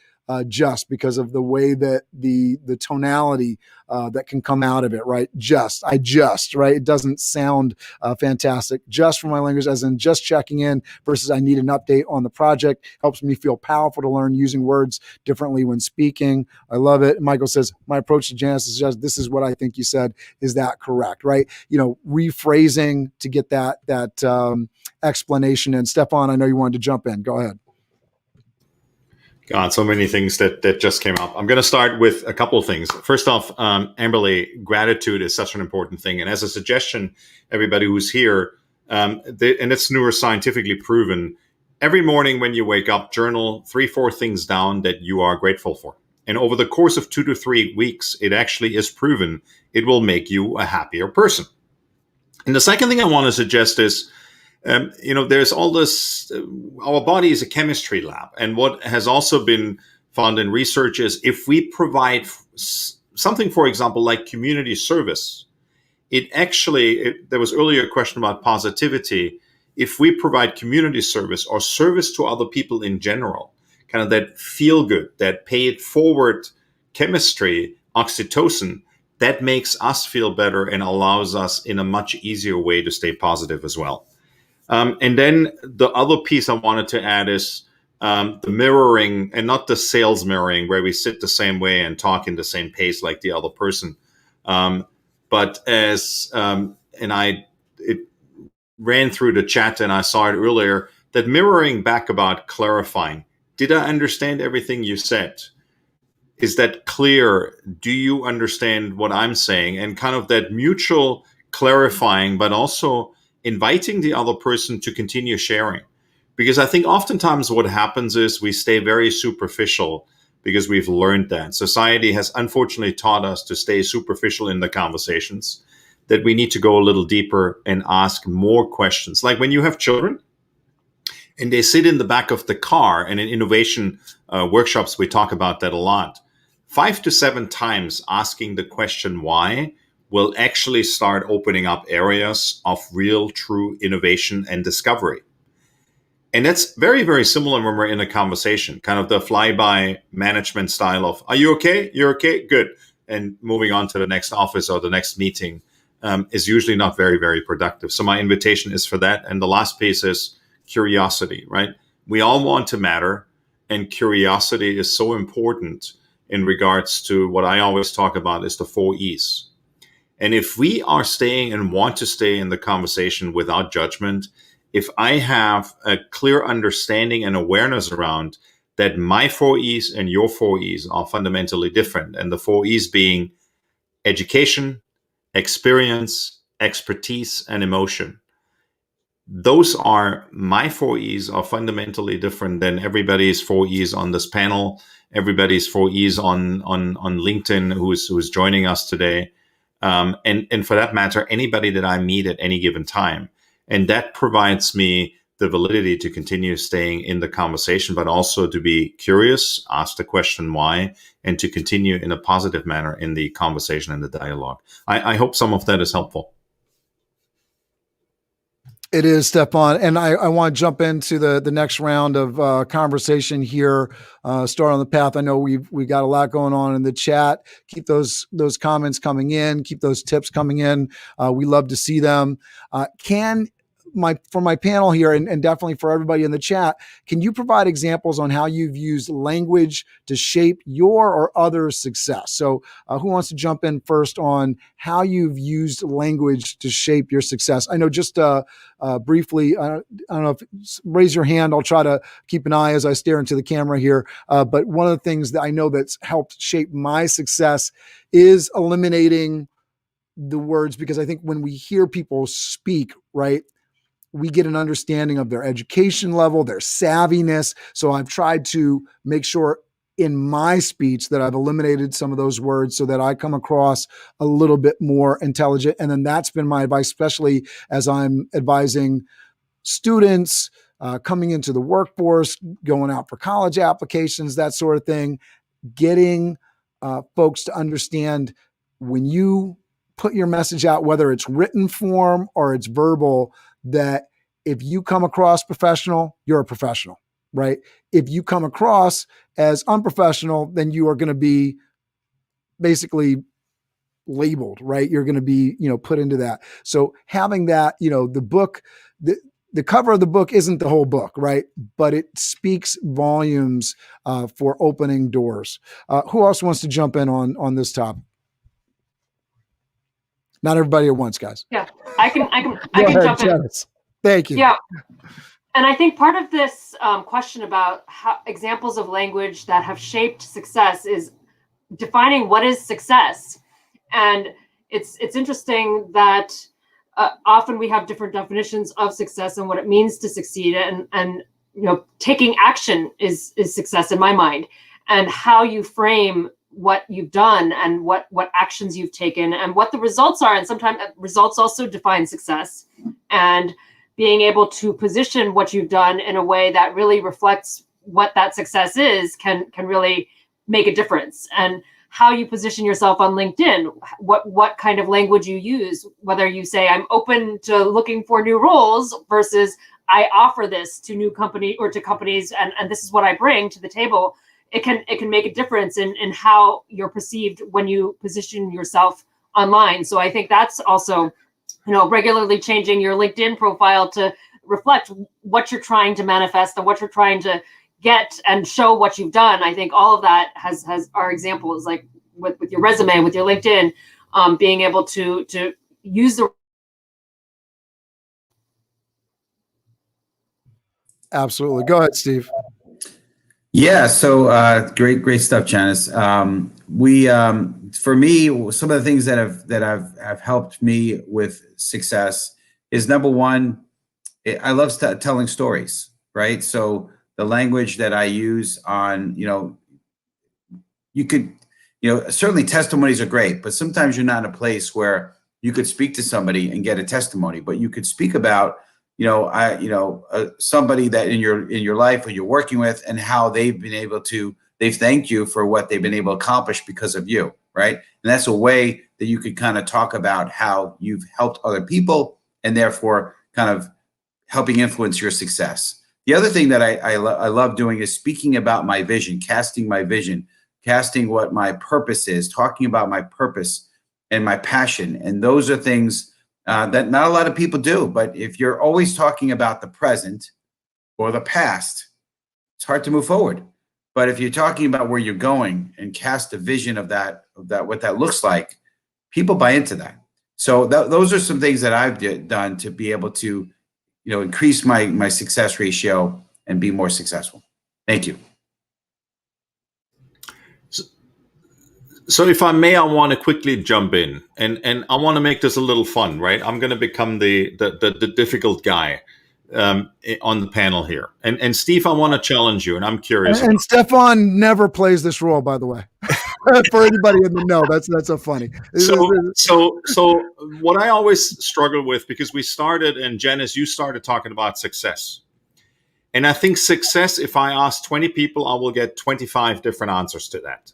just because of the way that the tonality that can come out of it, right? Right? It doesn't sound fantastic. Just for my language, as in just checking in versus I need an update on the project, helps me feel powerful to learn using words differently when speaking. I love it. Michael says, my approach to Janice is just, this is what I think you said. Is that correct? Right? Rephrasing to get that explanation. And Stefan, I know you wanted to jump in. Go ahead. God, so many things that just came up. I'm going to start with a couple of things. First off, Amberly, gratitude is such an important thing. And as a suggestion, everybody who's here, and it's neuroscientifically proven, every morning when you wake up, journal 3-4 things down that you are grateful for. And over the course of 2 to 3 weeks, it actually is proven it will make you a happier person. And the second thing I want to suggest is, there's all this, our body is a chemistry lab. And what has also been found in research is if we provide something, for example, like community service, there was earlier a question about positivity. If we provide community service or service to other people in general, kind of that feel good, that pay it forward chemistry, oxytocin, that makes us feel better and allows us in a much easier way to stay positive as well. And then the other piece I wanted to add is the mirroring, and not the sales mirroring where we sit the same way and talk in the same pace like the other person. But it ran through the chat and I saw it earlier, that mirroring back about clarifying. Did I understand everything you said? Is that clear? Do you understand what I'm saying? And kind of that mutual clarifying, but also inviting the other person to continue sharing. Because I think oftentimes what happens is we stay very superficial because we've learned that. Society has unfortunately taught us to stay superficial in the conversations, that we need to go a little deeper and ask more questions. Like when you have children and they sit in the back of the car, and in innovation workshops, we talk about that a lot. 5 to 7 times asking the question why will actually start opening up areas of real, true innovation and discovery. And that's very, very similar when we're in a conversation, kind of the flyby management style of, are you okay? You're okay? Good. And moving on to the next office or the next meeting is usually not very, very productive. So my invitation is for that. And the last piece is curiosity, right? We all want to matter, and curiosity is so important in regards to what I always talk about is the 4 E's. And if we are staying and want to stay in the conversation without judgment, if I have a clear understanding and awareness around that my 4 E's and your 4 E's are fundamentally different, and the 4 E's being education, experience, expertise, and emotion. Those are my 4 E's are fundamentally different than everybody's 4 E's on this panel, everybody's 4 E's on LinkedIn who's joining us today. And for that matter, anybody that I meet at any given time. And that provides me the validity to continue staying in the conversation, but also to be curious, ask the question why, and to continue in a positive manner in the conversation and the dialogue. I hope some of that is helpful. It is, Stefan. And I want to jump into the next round of conversation here. Start on the path. I know we got a lot going on in the chat. Keep those comments coming in. Keep those tips coming in. We love to see them. For my panel here, and definitely for everybody in the chat, can you provide examples on how you've used language to shape your or others' success? So who wants to jump in first on how you've used language to shape your success? I know just briefly, I don't know if raise your hand. I'll try to keep an eye as I stare into the camera here. But one of the things that I know that's helped shape my success is eliminating the words, because I think when we hear people speak, right, we get an understanding of their education level, their savviness. So I've tried to make sure in my speech that I've eliminated some of those words so that I come across a little bit more intelligent. And then that's been my advice, especially as I'm advising students coming into the workforce, going out for college applications, that sort of thing, getting folks to understand when you put your message out, whether it's written form or it's verbal, that if you come across professional, you're a professional, right? If you come across as unprofessional, then you are going to be basically labeled, right? You're going to be, put into that. So having that, the book, the cover of the book isn't the whole book, right? But it speaks volumes for opening doors. Who else wants to jump in on this topic? Not everybody at once, guys. Yeah, I can jump in. Janice. Thank you. Yeah. And I think part of this question about how examples of language that have shaped success is defining what is success. And it's interesting that often we have different definitions of success and what it means to succeed. And taking action is success in my mind, and how you frame what you've done and what actions you've taken and what the results are. And sometimes results also define success, and being able to position what you've done in a way that really reflects what that success is can really make a difference. And how you position yourself on LinkedIn, what kind of language you use, whether you say I'm open to looking for new roles versus I offer this to new company or to companies, and this is what I bring to the table. It can make a difference in how you're perceived when you position yourself online. So I think that's also, regularly changing your LinkedIn profile to reflect what you're trying to manifest and what you're trying to get and show what you've done. I think all of that has our examples, like with your resume, with your LinkedIn, being able to use the. Absolutely. Go ahead, Steve. Yeah. So great stuff, Janice. For me, some of the things that have helped me with success is, number one, I love telling stories, right? So the language that I use on, you could, certainly testimonies are great, but sometimes you're not in a place where you could speak to somebody and get a testimony, but you could speak about, somebody that in your life or you're working with, and how they've thanked you for what they've been able to accomplish because of you, right? And that's a way that you could kind of talk about how you've helped other people and therefore kind of helping influence your success. The other thing that I love doing is speaking about my vision, casting my vision, casting what my purpose is, talking about my purpose and my passion. And those are things that not a lot of people do. But if you're always talking about the present or the past, it's hard to move forward. But if you're talking about where you're going and cast a vision of that, what that looks like, people buy into that. So those are some things that I've done to be able to, increase my success ratio and be more successful. Thank you. So if I may, I want to quickly jump in, and I want to make this a little fun, right? I'm going to become the difficult guy on the panel here. And Steve, I want to challenge you, and I'm curious. And Stefan never plays this role, by the way. For anybody in the know, that's so funny. So what I always struggle with, because we started, and Janice, you started talking about success. And I think success, if I ask 20 people, I will get 25 different answers to that.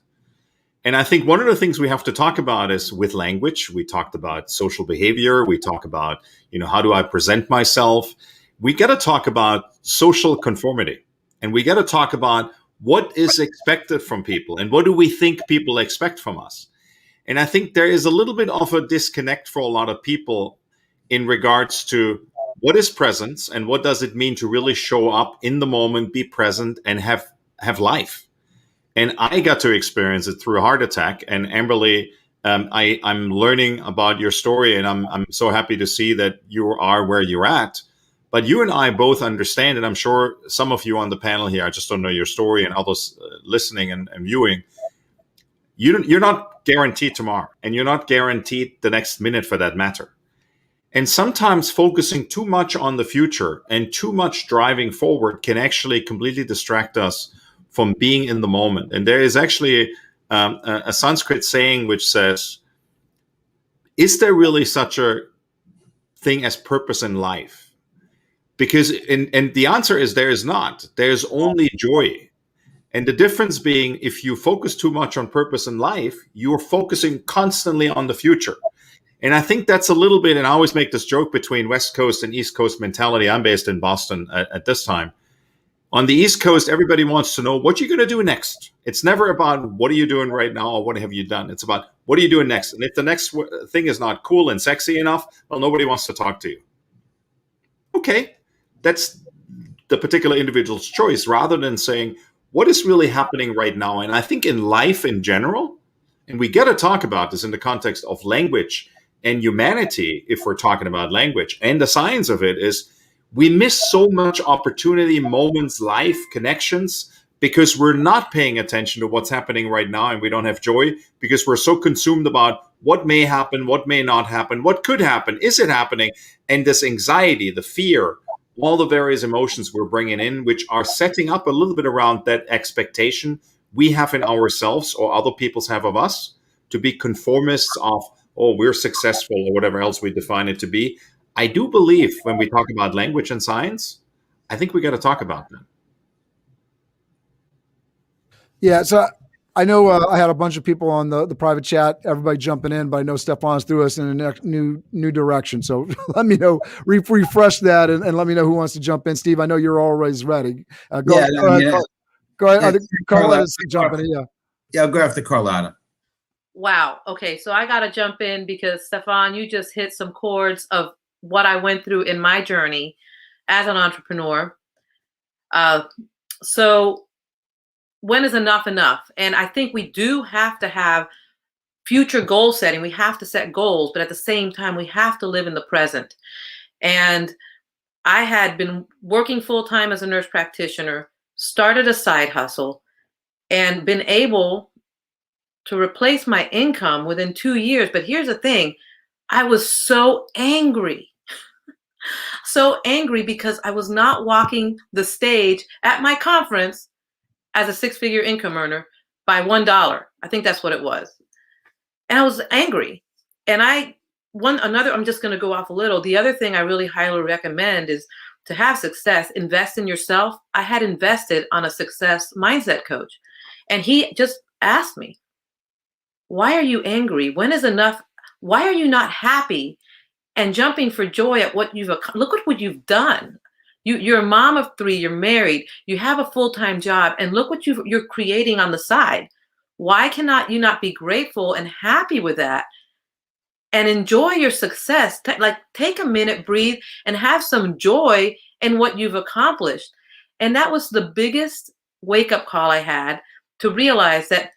And I think one of the things we have to talk about is with language. We talked about social behavior. We talk about, how do I present myself? We got to talk about social conformity. And we got to talk about what is expected from people and what do we think people expect from us. And I think there is a little bit of a disconnect for a lot of people in regards to what is presence and what does it mean to really show up in the moment, be present, and have life. And I got to experience it through a heart attack. And Amberly, I'm learning about your story, and I'm so happy to see that you are where you're at. But you and I both understand, and I'm sure some of you on the panel here, I just don't know your story, and others listening and viewing, you're not guaranteed tomorrow, and you're not guaranteed the next minute for that matter. And sometimes focusing too much on the future and too much driving forward can actually completely distract us from being in the moment. And there is actually a Sanskrit saying which says, is there really such a thing as purpose in life? Because, and the answer is there is not. There's only joy. And the difference being, if you focus too much on purpose in life, you're focusing constantly on the future. And I think that's a little bit, and I always make this joke between West Coast and East Coast mentality. I'm based in Boston at this time. On the East Coast, everybody wants to know what you're going to do next. It's never about what are you doing right now or what have you done. It's about what are you doing next. And if the next thing is not cool and sexy enough, well, nobody wants to talk to you. Okay, that's the particular individual's choice rather than saying what is really happening right now. And I think in life in general, and we got to talk about this in the context of language and humanity, if we're talking about language, and the science of it is, we miss so much opportunity, moments, life, connections, because we're not paying attention to what's happening right now, and we don't have joy because we're so consumed about what may happen, what may not happen, what could happen, is it happening? And this anxiety, the fear, all the various emotions we're bringing in, which are setting up a little bit around that expectation we have in ourselves or other people's have of us to be conformists of, oh, we're successful or whatever else we define it to be. I do believe when we talk about language and science, I think we got to talk about that. Yeah, so I know I had a bunch of people on the private chat, everybody jumping in, but I know Stefan's threw us in a new direction. So let me know, refresh that and let me know who wants to jump in. Steve, I know you're always ready. Go ahead. Carlotta's jumping in, yeah. Yeah, I'll go after Carlotta. Wow. Okay, so I got to jump in because Stefan, you just hit some chords of what I went through in my journey as an entrepreneur. So when is enough enough? And I think we do have to have future goal setting. We have to set goals, but at the same time, we have to live in the present. And I had been working full-time as a nurse practitioner, started a side hustle, and been able to replace my income within 2 years. But here's the thing, I was so angry. So angry because I was not walking the stage at my conference as a six-figure income earner by $1. I think that's what it was. And I was angry. And I'm just going to go off a little. The other thing I really highly recommend is to have success, invest in yourself. I had invested on a success mindset coach. And he just asked me, why are you angry? When is enough? Why are you not happy and jumping for joy at what look at what you've done. You're a mom of 3, you're married, you have a full-time job, and look what you're creating on the side. Why cannot you not be grateful and happy with that and enjoy your success? Take a minute, breathe, and have some joy in what you've accomplished. And that was the biggest wake-up call I had to realize that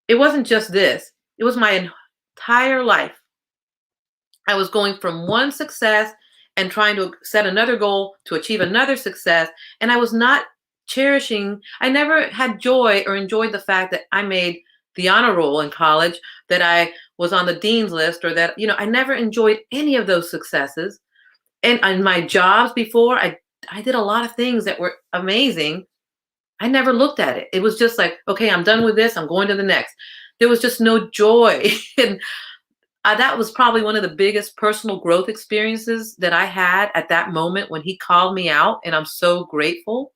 it wasn't just this. It was my entire life. I was going from one success and trying to set another goal to achieve another success. And I was not cherishing, I never had joy or enjoyed the fact that I made the honor roll in college, that I was on the dean's list, or that, I never enjoyed any of those successes. And in my jobs before, I did a lot of things that were amazing. I never looked at it. It was just like, okay, I'm done with this, I'm going to the next. There was just no joy. And that was probably one of the biggest personal growth experiences that I had at that moment when he called me out. And I'm so grateful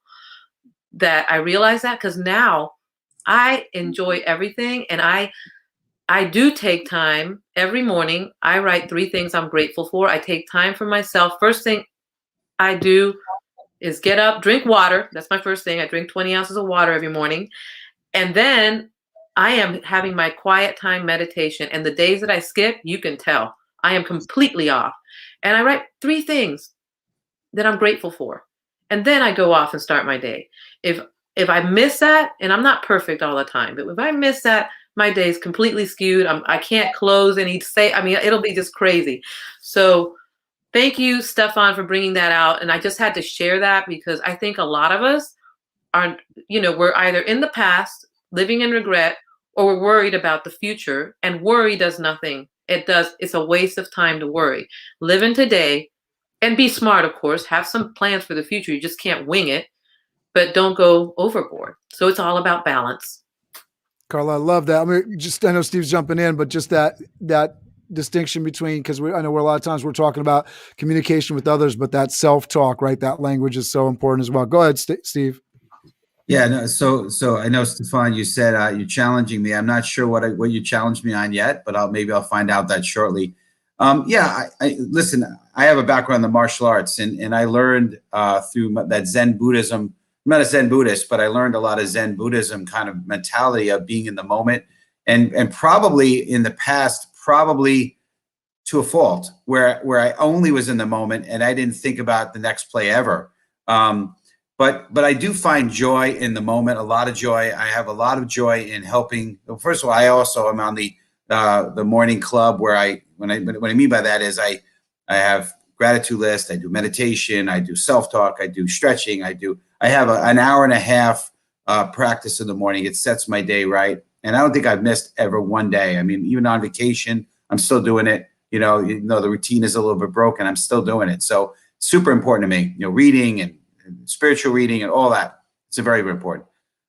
that I realized that, because now I enjoy everything. And I do take time every morning. I write 3 things I'm grateful for. I take time for myself. First thing I do is get up, drink water. That's my first thing. I drink 20 ounces of water every morning. And then I am having my quiet time meditation. And the days that I skip, you can tell I am completely off. And I write 3 things that I'm grateful for. And then I go off and start my day. If I miss that, and I'm not perfect all the time, but if I miss that, my day is completely skewed. I can't close any it'll be just crazy. So thank you, Stefan, for bringing that out. And I just had to share that because I think a lot of us are, we're either in the past, living in regret, or we're worried about the future. And worry does nothing. It's a waste of time to worry. Live in today and be smart, of course. Have some plans for the future. You just can't wing it, but don't go overboard. So it's all about balance. Carla, I love that. I mean, I know Steve's jumping in, but just that distinction between, because I know a lot of times we're talking about communication with others, but that self-talk, right? That language is so important as well. Go ahead, Steve. Yeah, no, so I know, Stefan, you said you're challenging me. I'm not sure what you challenged me on yet, but maybe I'll find out that shortly. Listen, I have a background in the martial arts, and I learned through that Zen Buddhism. I'm not a Zen Buddhist, but I learned a lot of Zen Buddhism kind of mentality of being in the moment, and probably in the past, probably to a fault, where I only was in the moment and I didn't think about the next play ever. But I do find joy in the moment, a lot of joy. I have a lot of joy in helping. Well, first of all, I also am on the morning club where what I mean by that is I have gratitude list, I do meditation, I do self-talk, I do stretching, I have an hour and a half practice in the morning. It sets my day right. And I don't think I've missed ever one day. I mean, even on vacation, I'm still doing it. The routine is a little bit broken, I'm still doing it. So super important to me, reading and spiritual reading and all that. It's very, very important.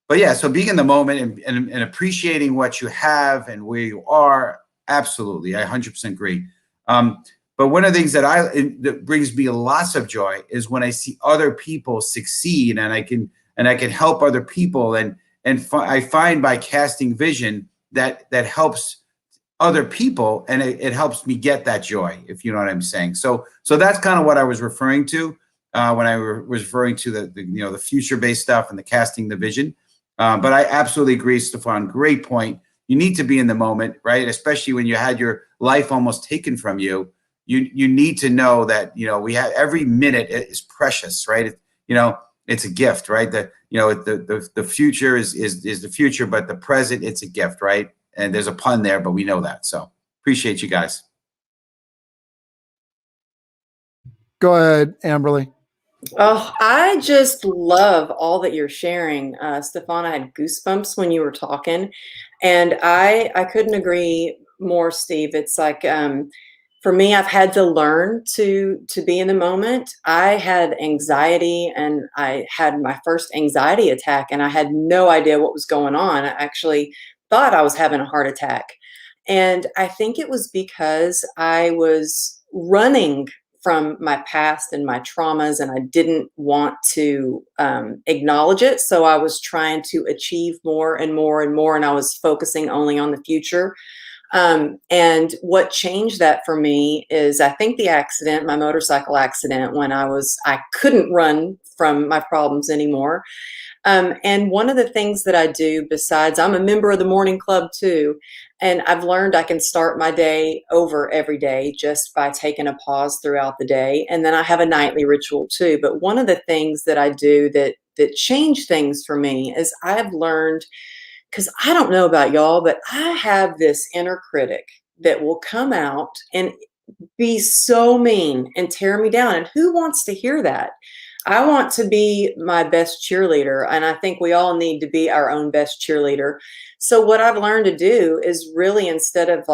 But yeah, so being in the moment and appreciating what you have and where you are, absolutely, I 100% agree. But one of the things that brings me lots of joy is when I see other people succeed, and I can help other people, and I find by casting vision that helps other people, and it helps me get that joy, if you know what I'm saying. So that's kind of what I was referring to when I was referring to the future-based stuff and the casting the vision. But I absolutely agree, Stefan. Great point. You need to be in the moment, right? Especially when you had your life almost taken from you. You need to know that we have every minute is precious, right? It's a gift, right? The future is the future, but the present, it's a gift, right? And there's a pun there, but we know that. So appreciate you guys. Go ahead, Amberly. Oh, I just love all that you're sharing. Stefan, I had goosebumps when you were talking, and I couldn't agree more, Steve. It's like, for me, I've had to learn to be in the moment. I had anxiety, and I had my first anxiety attack, and I had no idea what was going on. I actually thought I was having a heart attack. And I think it was because I was running from my past and my traumas, and I didn't want to acknowledge it. So I was trying to achieve more and more and more, and I was focusing only on the future. And what changed that for me is, I think, my motorcycle accident, when I couldn't run from my problems anymore. And one of the things that I do, besides, I'm a member of the morning club too, and I've learned I can start my day over every day just by taking a pause throughout the day. And then I have a nightly ritual too. But one of the things that I do that change things for me is I've learned, because I don't know about y'all, but I have this inner critic that will come out and be so mean and tear me down. And who wants to hear that? I want to be my best cheerleader, and I think we all need to be our own best cheerleader. So what I've learned to do is really, instead of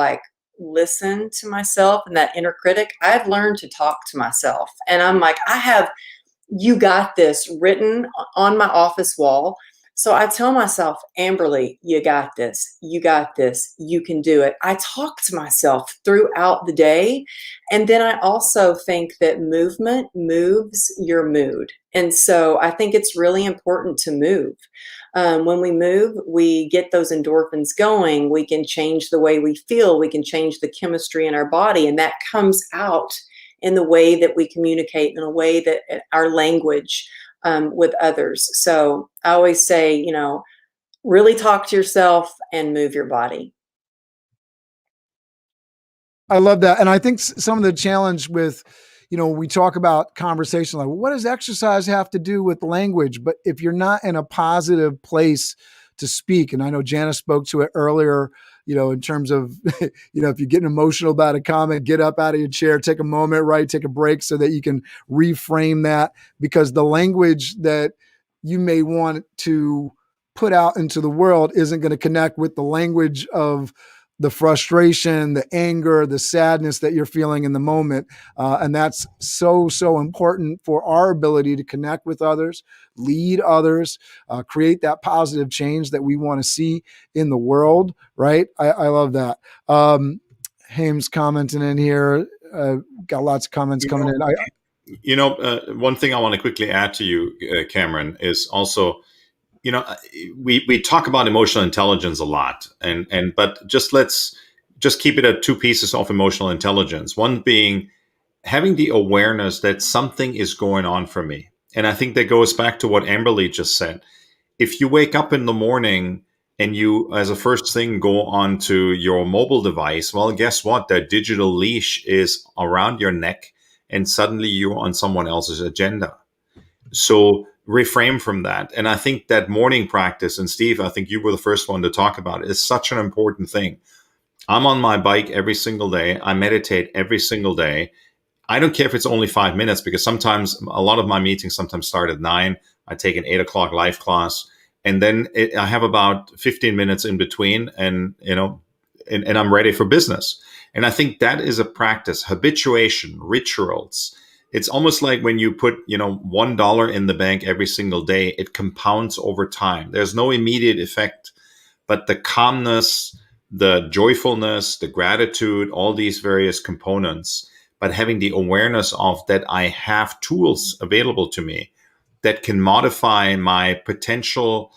listen to myself and that inner critic, I've learned to talk to myself. And I'm like, I have "You got this" written on my office wall. So I tell myself, Amberly, you got this. You got this. You can do it. I talk to myself throughout the day. And then I also think that movement moves your mood. And so I think it's really important to move. When we move, we get those endorphins going. We can change the way we feel. We can change the chemistry in our body. And that comes out in the way that we communicate, in a way that our language with others. So I always say, really talk to yourself and move your body. I love that. And I think some of the challenge with, we talk about conversation, like, what does exercise have to do with language? But if you're not in a positive place to speak, and I know Janice spoke to it earlier, in terms of, if you're getting emotional about a comment, get up out of your chair, take a moment, right? Take a break so that you can reframe that, because the language that you may want to put out into the world isn't going to connect with the language of the frustration, the anger, the sadness that you're feeling in the moment. And that's so, so important for our ability to connect with others, lead others, create that positive change that we want to see in the world, right? I love that. Haim's commenting in here. Got lots of comments coming in. One thing I want to quickly add to you, Cameron, is also, we talk about emotional intelligence a lot, but let's keep it at two pieces of emotional intelligence. One being having the awareness that something is going on for me. And I think that goes back to what Amberly just said. If you wake up in the morning and you, as a first thing, go onto your mobile device, well, guess what? That digital leash is around your neck, and suddenly you're on someone else's agenda. So reframe from that. And I think that morning practice, and Steve, I think you were the first one to talk about it, is such an important thing. I'm on my bike every single day. I meditate every single day. I don't care if it's only 5 minutes, because sometimes a lot of my meetings sometimes start at 9. I take an 8 o'clock live class, and then I have about 15 minutes in between, and I'm ready for business. And I think that is a practice, habituation, rituals. It's almost like when you put, $1 in the bank every single day, it compounds over time. There's no immediate effect, but the calmness, the joyfulness, the gratitude, all these various components, but having the awareness of that I have tools available to me that can modify my potential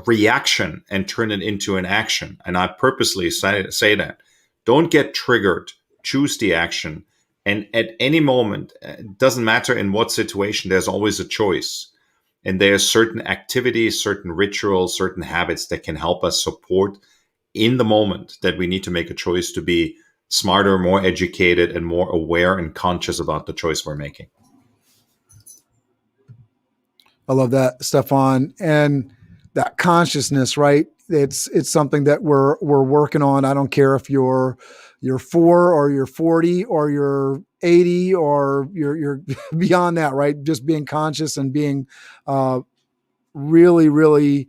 reaction and turn it into an action. And I purposely say that. Don't get triggered. Choose the action. And at any moment, it doesn't matter in what situation, there's always a choice. And there's certain activities, certain rituals, certain habits that can help us support in the moment that we need to make a choice to be smarter, more educated, and more aware and conscious about the choice we're making. I love that, Stefan. And that consciousness, right? It's something that we're working on. I don't care if you're 4 or you're 40 or you're 80 or you're beyond that, right? Just being conscious and being really, really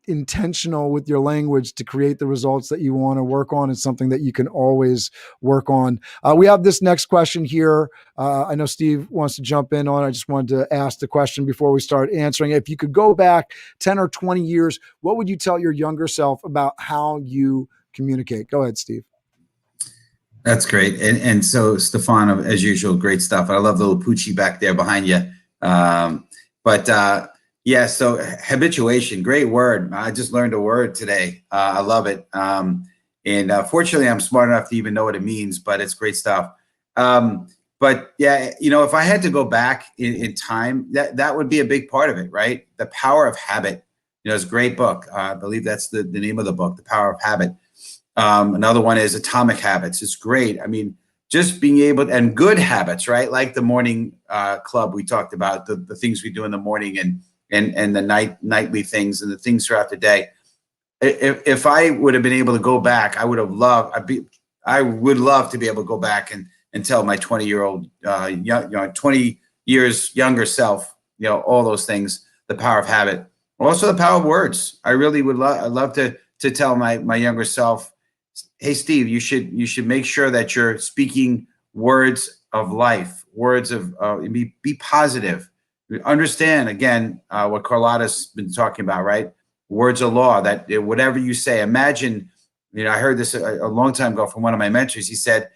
intentional with your language to create the results that you want to work on is something that you can always work on. We have this next question here. I know Steve wants to jump in on it. I just wanted to ask the question before we start answering. If you could go back 10 or 20 years, what would you tell your younger self about how you communicate? Go ahead, Steve. That's great. And so, Stefan, as usual, great stuff. I love the little Poochie back there behind you. Yeah, so habituation, great word. I just learned a word today. I love it. And fortunately, I'm smart enough to even know what it means, but it's great stuff. But yeah, if I had to go back in time, that would be a big part of it, right? The Power of Habit. It's a great book. I believe that's the name of the book, The Power of Habit. Another one is Atomic Habits. It's great. I mean, just being able and good habits, right? Like the morning club we talked about, the things we do in the morning and the nightly things and the things throughout the day. If I would have been able to go back, I would love to be able to go back and tell my 20-year-old, 20 years younger self, all those things, the power of habit, also the power of words. I really would love to tell my younger self, hey, Steve, you should make sure that you're speaking words of life, words of be positive. Understand again what Carlotta's been talking about, right? Words of law. That whatever you say, imagine. I heard this a long time ago from one of my mentors. He said,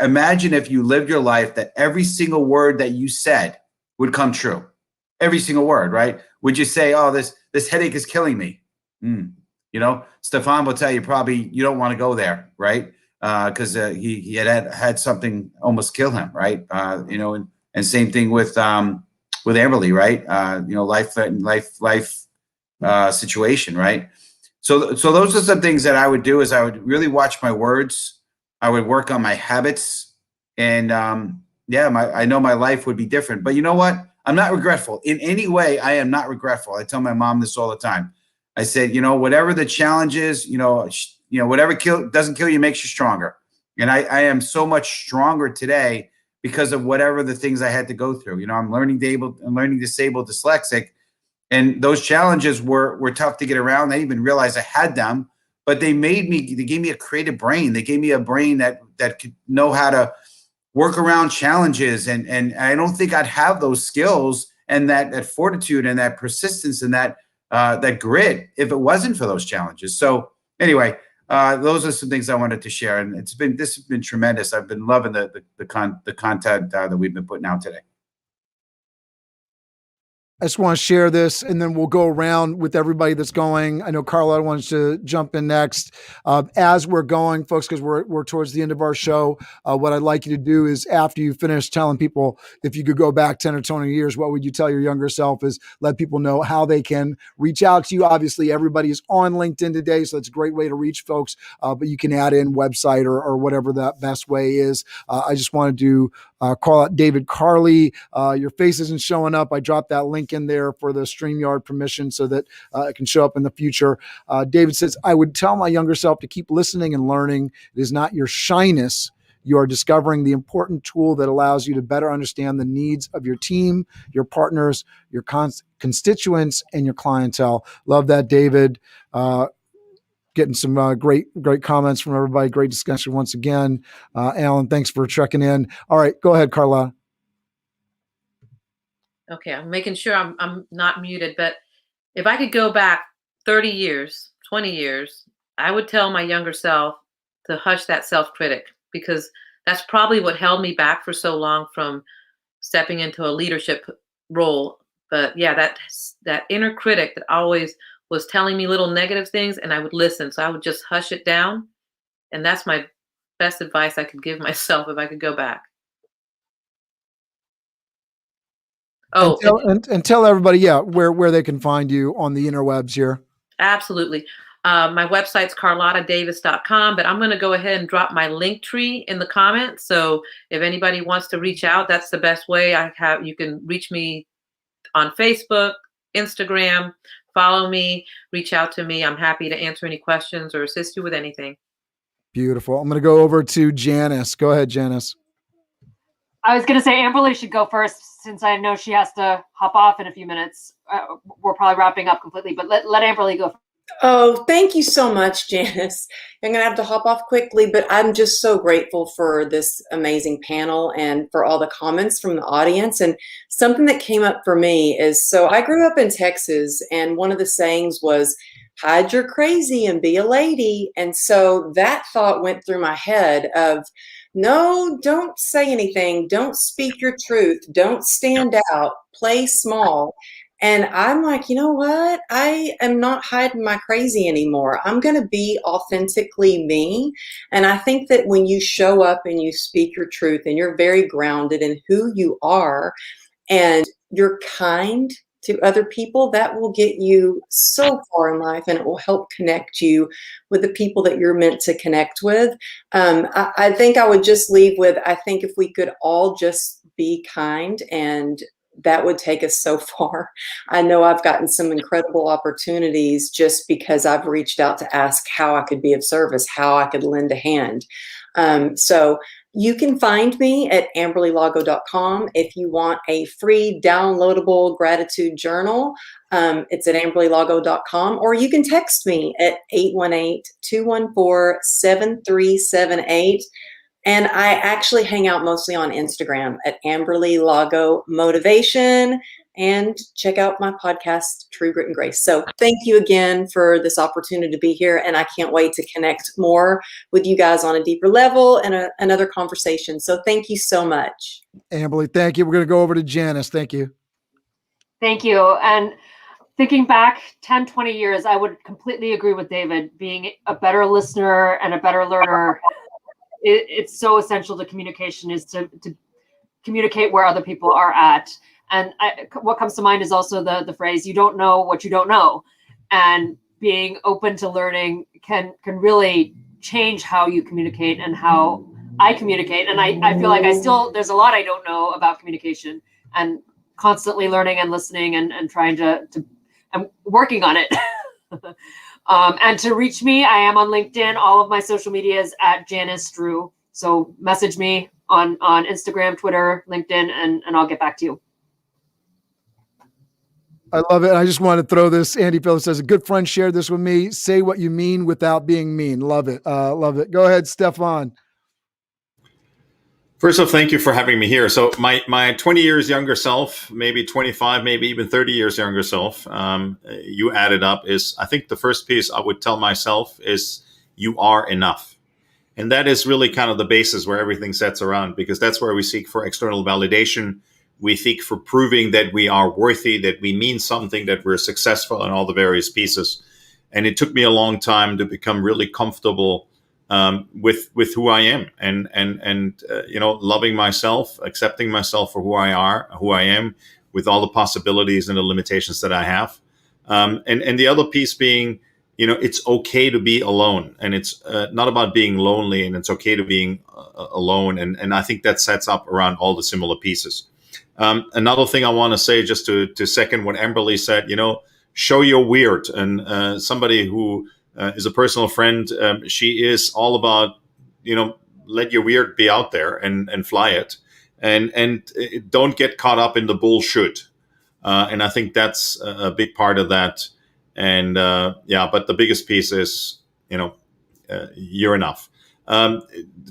"Imagine if you lived your life that every single word that you said would come true, every single word, right? Would you say, oh, this headache is killing me. Stefan will tell you probably you don't want to go there, right? Because he had something almost kill him, right? And same thing with Amberly, right? Life situation, right? So those are some things that I would do. Is I would really watch my words. I would work on my habits, and I know my life would be different. But you know what? I'm not regretful in any way. I am not regretful. I tell my mom this all the time. I said, whatever the challenge is, whatever doesn't kill you makes you stronger. And I am so much stronger today because of whatever the things I had to go through. I'm learning disabled, dyslexic, and those challenges were tough to get around. I didn't even realize I had them, but they gave me a creative brain. They gave me a brain that could know how to work around challenges. And I don't think I'd have those skills and that fortitude and that persistence and that grit if it wasn't for those challenges. So anyway, those are some things I wanted to share, and this has been tremendous. I've been loving the content that we've been putting out today. I just want to share this, and then we'll go around with everybody that's going. I know Carlotta wants to jump in next. As we're going, folks, because we're towards the end of our show, what I'd like you to do is after you finish telling people, if you could go back 10 or 20 years, what would you tell your younger self? Is let people know how they can reach out to you. Obviously, everybody is on LinkedIn today, so it's a great way to reach folks, but you can add in website or whatever that best way is. I just wanted to call out David Carley. Your face isn't showing up. I dropped that link in there for the StreamYard permission so that it can show up in the future. David says, I would tell my younger self to keep listening and learning. It is not your shyness. You are discovering the important tool that allows you to better understand the needs of your team, your partners, your constituents, and your clientele. Love that, David. Getting some great comments from everybody. Great discussion once again. Alan, thanks for checking in. All right, go ahead, Carla. Okay, I'm making sure I'm not muted, but if I could go back 30 years, 20 years, I would tell my younger self to hush that self-critic, because that's probably what held me back for so long from stepping into a leadership role. But yeah, that inner critic that always was telling me little negative things, and I would listen. So I would just hush it down. And that's my best advice I could give myself if I could go back. Oh, and tell everybody, where they can find you on the interwebs here. Absolutely. My website's carlottadavis.com, but I'm going to go ahead and drop my link tree in the comments. So if anybody wants to reach out, that's the best way. You can reach me on Facebook, Instagram, follow me, reach out to me. I'm happy to answer any questions or assist you with anything. Beautiful. I'm going to go over to Janice. Go ahead, Janice. I was going to say Amberly should go first, since I know she has to hop off in a few minutes. We're probably wrapping up completely, but let Amberly go. Oh, thank you so much, Janice. I'm going to have to hop off quickly, but I'm just so grateful for this amazing panel and for all the comments from the audience. And something that came up for me is, so I grew up in Texas, and one of the sayings was, hide your crazy and be a lady. And so that thought went through my head of, no, don't say anything. Don't speak your truth. Don't stand out. Play small. And I'm like, you know what? I am not hiding my crazy anymore. I'm going to be authentically me. And I think that when you show up and you speak your truth and you're very grounded in who you are and you're kind to other people, that will get you so far in life, and it will help connect you with the people that you're meant to connect with. I think I would just leave with, I think if we could all just be kind, and that would take us so far. I know I've gotten some incredible opportunities just because I've reached out to ask how I could be of service, how I could lend a hand. So you can find me at amberlylago.com. If you want a free downloadable gratitude journal, it's at amberlylago.com, or you can text me at 818-214-7378. And I actually hang out mostly on Instagram at Amberly Lago Motivation, and check out my podcast, True Grit and Grace. So thank you again for this opportunity to be here. And I can't wait to connect more with you guys on a deeper level and another conversation. So thank you so much. Amberly, thank you. We're going to go over to Janice. Thank you. Thank you. And thinking back 10, 20 years, I would completely agree with David. Being a better listener and a better learner, it's so essential to communication, is to communicate where other people are at. And what comes to mind is also the phrase, you don't know what you don't know. And being open to learning can really change how you communicate and how I communicate. And I feel like there's a lot I don't know about communication, and constantly learning and listening and trying to I'm working on it. And to reach me, I am on LinkedIn. All of my social media is at Janice Dru. So message me on Instagram, Twitter, LinkedIn, and I'll get back to you. I love it. I just want to throw this. Andy Phillips says, a good friend shared this with me. Say what you mean without being mean. Love it. Love it. Go ahead, Stefan. First off, thank you for having me here. So my 20 years younger self, maybe 25, maybe even 30 years younger self, you added up, is I think the first piece I would tell myself is you are enough. And that is really kind of the basis where everything sets around, because that's where we seek for external validation. We seek for proving that we are worthy, that we mean something, that we're successful in all the various pieces. And it took me a long time to become really comfortable with who I am, and loving myself, accepting myself for who I am, with all the possibilities and the limitations that I have. And the other piece being, it's okay to be alone, and it's not about being lonely, and it's okay to being alone. And I think that sets up around all the similar pieces. Another thing I want to say, just to second what Amberly said, show your weird. And somebody who is a personal friend, she is all about, let your weird be out there and fly it, and don't get caught up in the bullshit. And I think that's a big part of that. And but the biggest piece is, you're enough.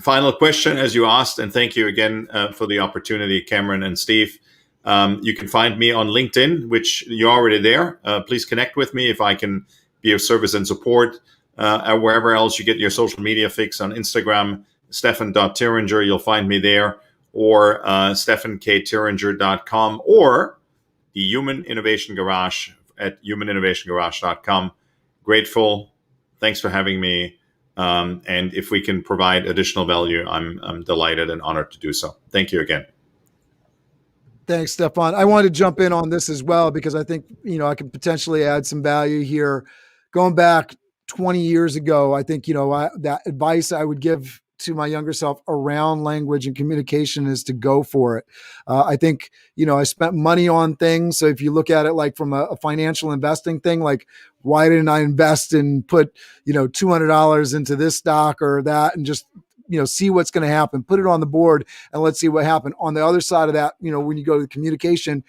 Final question, as you asked, and thank you again for the opportunity, Cameron and Steve. You can find me on LinkedIn, which you're already there. Please connect with me if I can be of service and support. Wherever else you get your social media fix, on Instagram, Stefan.Theringer, you'll find me there, or StefanKTheringer.com, or the Human Innovation Garage at humaninnovationgarage.com. Grateful. Thanks for having me. And if we can provide additional value, I'm delighted and honored to do so. Thank you again. Thanks, Stefan. I wanted to jump in on this as well, because I think, I can potentially add some value here. Going back 20 years ago, I think, that advice I would give to my younger self around language and communication is to go for it. I think, I spent money on things. So if you look at it like from a financial investing thing, like, why didn't I invest and put, $200 into this stock or that, and just, see what's going to happen, put it on the board and let's see what happened. On the other side of that, when you go to the communication,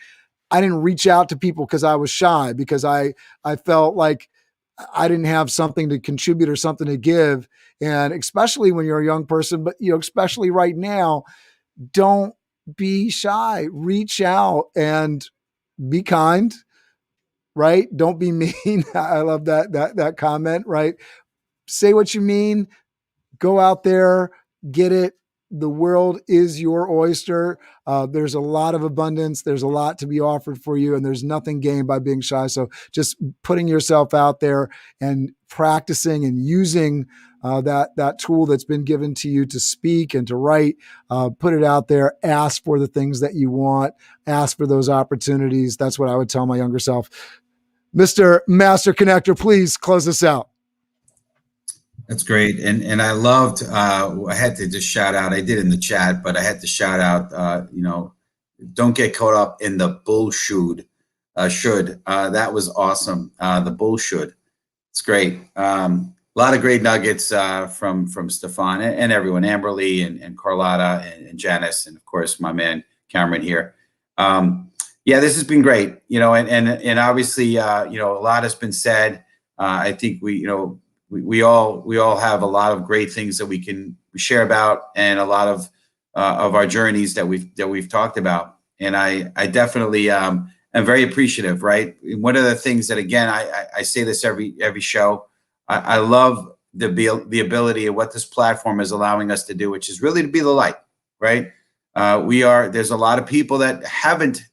I didn't reach out to people because I was shy, because I felt like I didn't have something to contribute or something to give. And especially when you're a young person, but especially right now, don't be shy, reach out and be kind, right? Don't be mean. I love that comment, right? Say what you mean, go out there, get it. The world is your oyster. There's a lot of abundance. There's a lot to be offered for you, and there's nothing gained by being shy. So just putting yourself out there and practicing and using that tool that's been given to you to speak and to write, put it out there, ask for the things that you want, ask for those opportunities. That's what I would tell my younger self. Mr. Master Connector, please close us out. That's great. And I loved, I had to just shout out, I did in the chat, but I had to shout out, don't get caught up in the bullshit. That was awesome. The bullshit. It's great. A lot of great nuggets from Stefan and everyone, Amberly and Carlotta and Janice, and of course, my man, Cameron here. This has been great, and obviously, a lot has been said. I think we all have a lot of great things that we can share about, and a lot of our journeys that we've talked about. And I definitely am very appreciative, right? One of the things that, again, I say this every show, I love the ability of what this platform is allowing us to do, which is really to be the light, right? There's a lot of people that haven't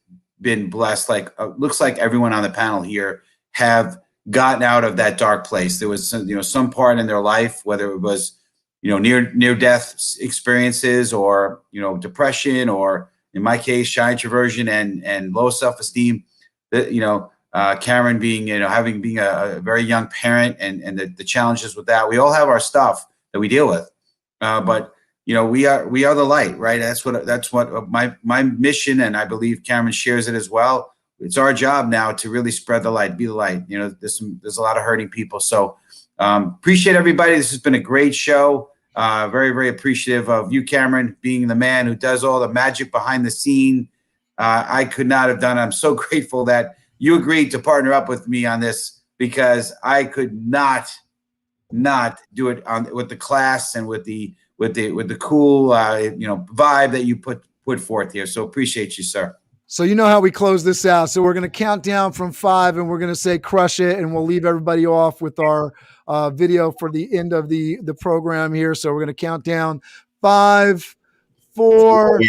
been blessed. Like looks like everyone on the panel here have gotten out of that dark place. There was some part in their life, whether it was near death experiences, or depression, or in my case shy introversion and low self-esteem, that Cameron being being a very young parent and the challenges with that. We all have our stuff that we deal with, but we are the light, right? That's what my mission, and I believe Cameron shares it as well. It's our job now to really spread the light, be the light. There's a lot of hurting people. So appreciate everybody. This has been a great show. Very, very appreciative of you, Cameron, being the man who does all the magic behind the scene. I could not have done it. I'm so grateful that you agreed to partner up with me on this, because I could not do it with the class and with the cool vibe that you put forth here. So appreciate you, sir. So you know how we close this out. So we're going to count down from 5, and we're going to say crush it, and we'll leave everybody off with our video for the end of the program here. So we're going to count down 5, 4,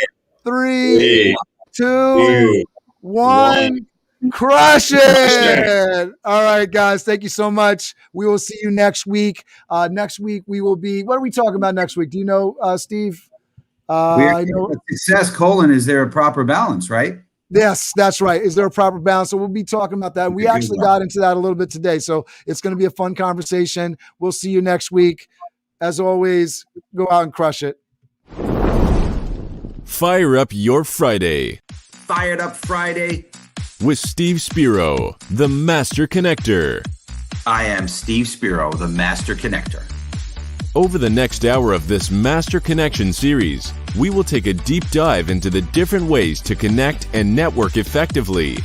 3, 2, 1. Crush it. All right, guys. Thank you so much. We will see you next week. Next week we will be, what are we talking about next week? Do you know, Steve? I know success, is there a proper balance, right? Yes, that's right. Is there a proper balance? So we'll be talking about that. We actually got into that a little bit today. So it's going to be a fun conversation. We'll see you next week. As always, go out and crush it. Fire up your Friday. Fired up Friday. With Steve Spiro, the Master Connector. I am Steve Spiro, the Master Connector. Over the next hour of this Master Connection series, we will take a deep dive into the different ways to connect and network effectively.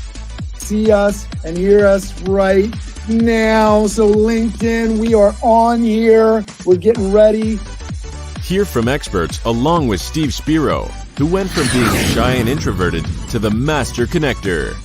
See us and hear us right now. So LinkedIn, we are on here. We're getting ready. Hear from experts along with Steve Spiro, who went from being shy and introverted to the Master Connector.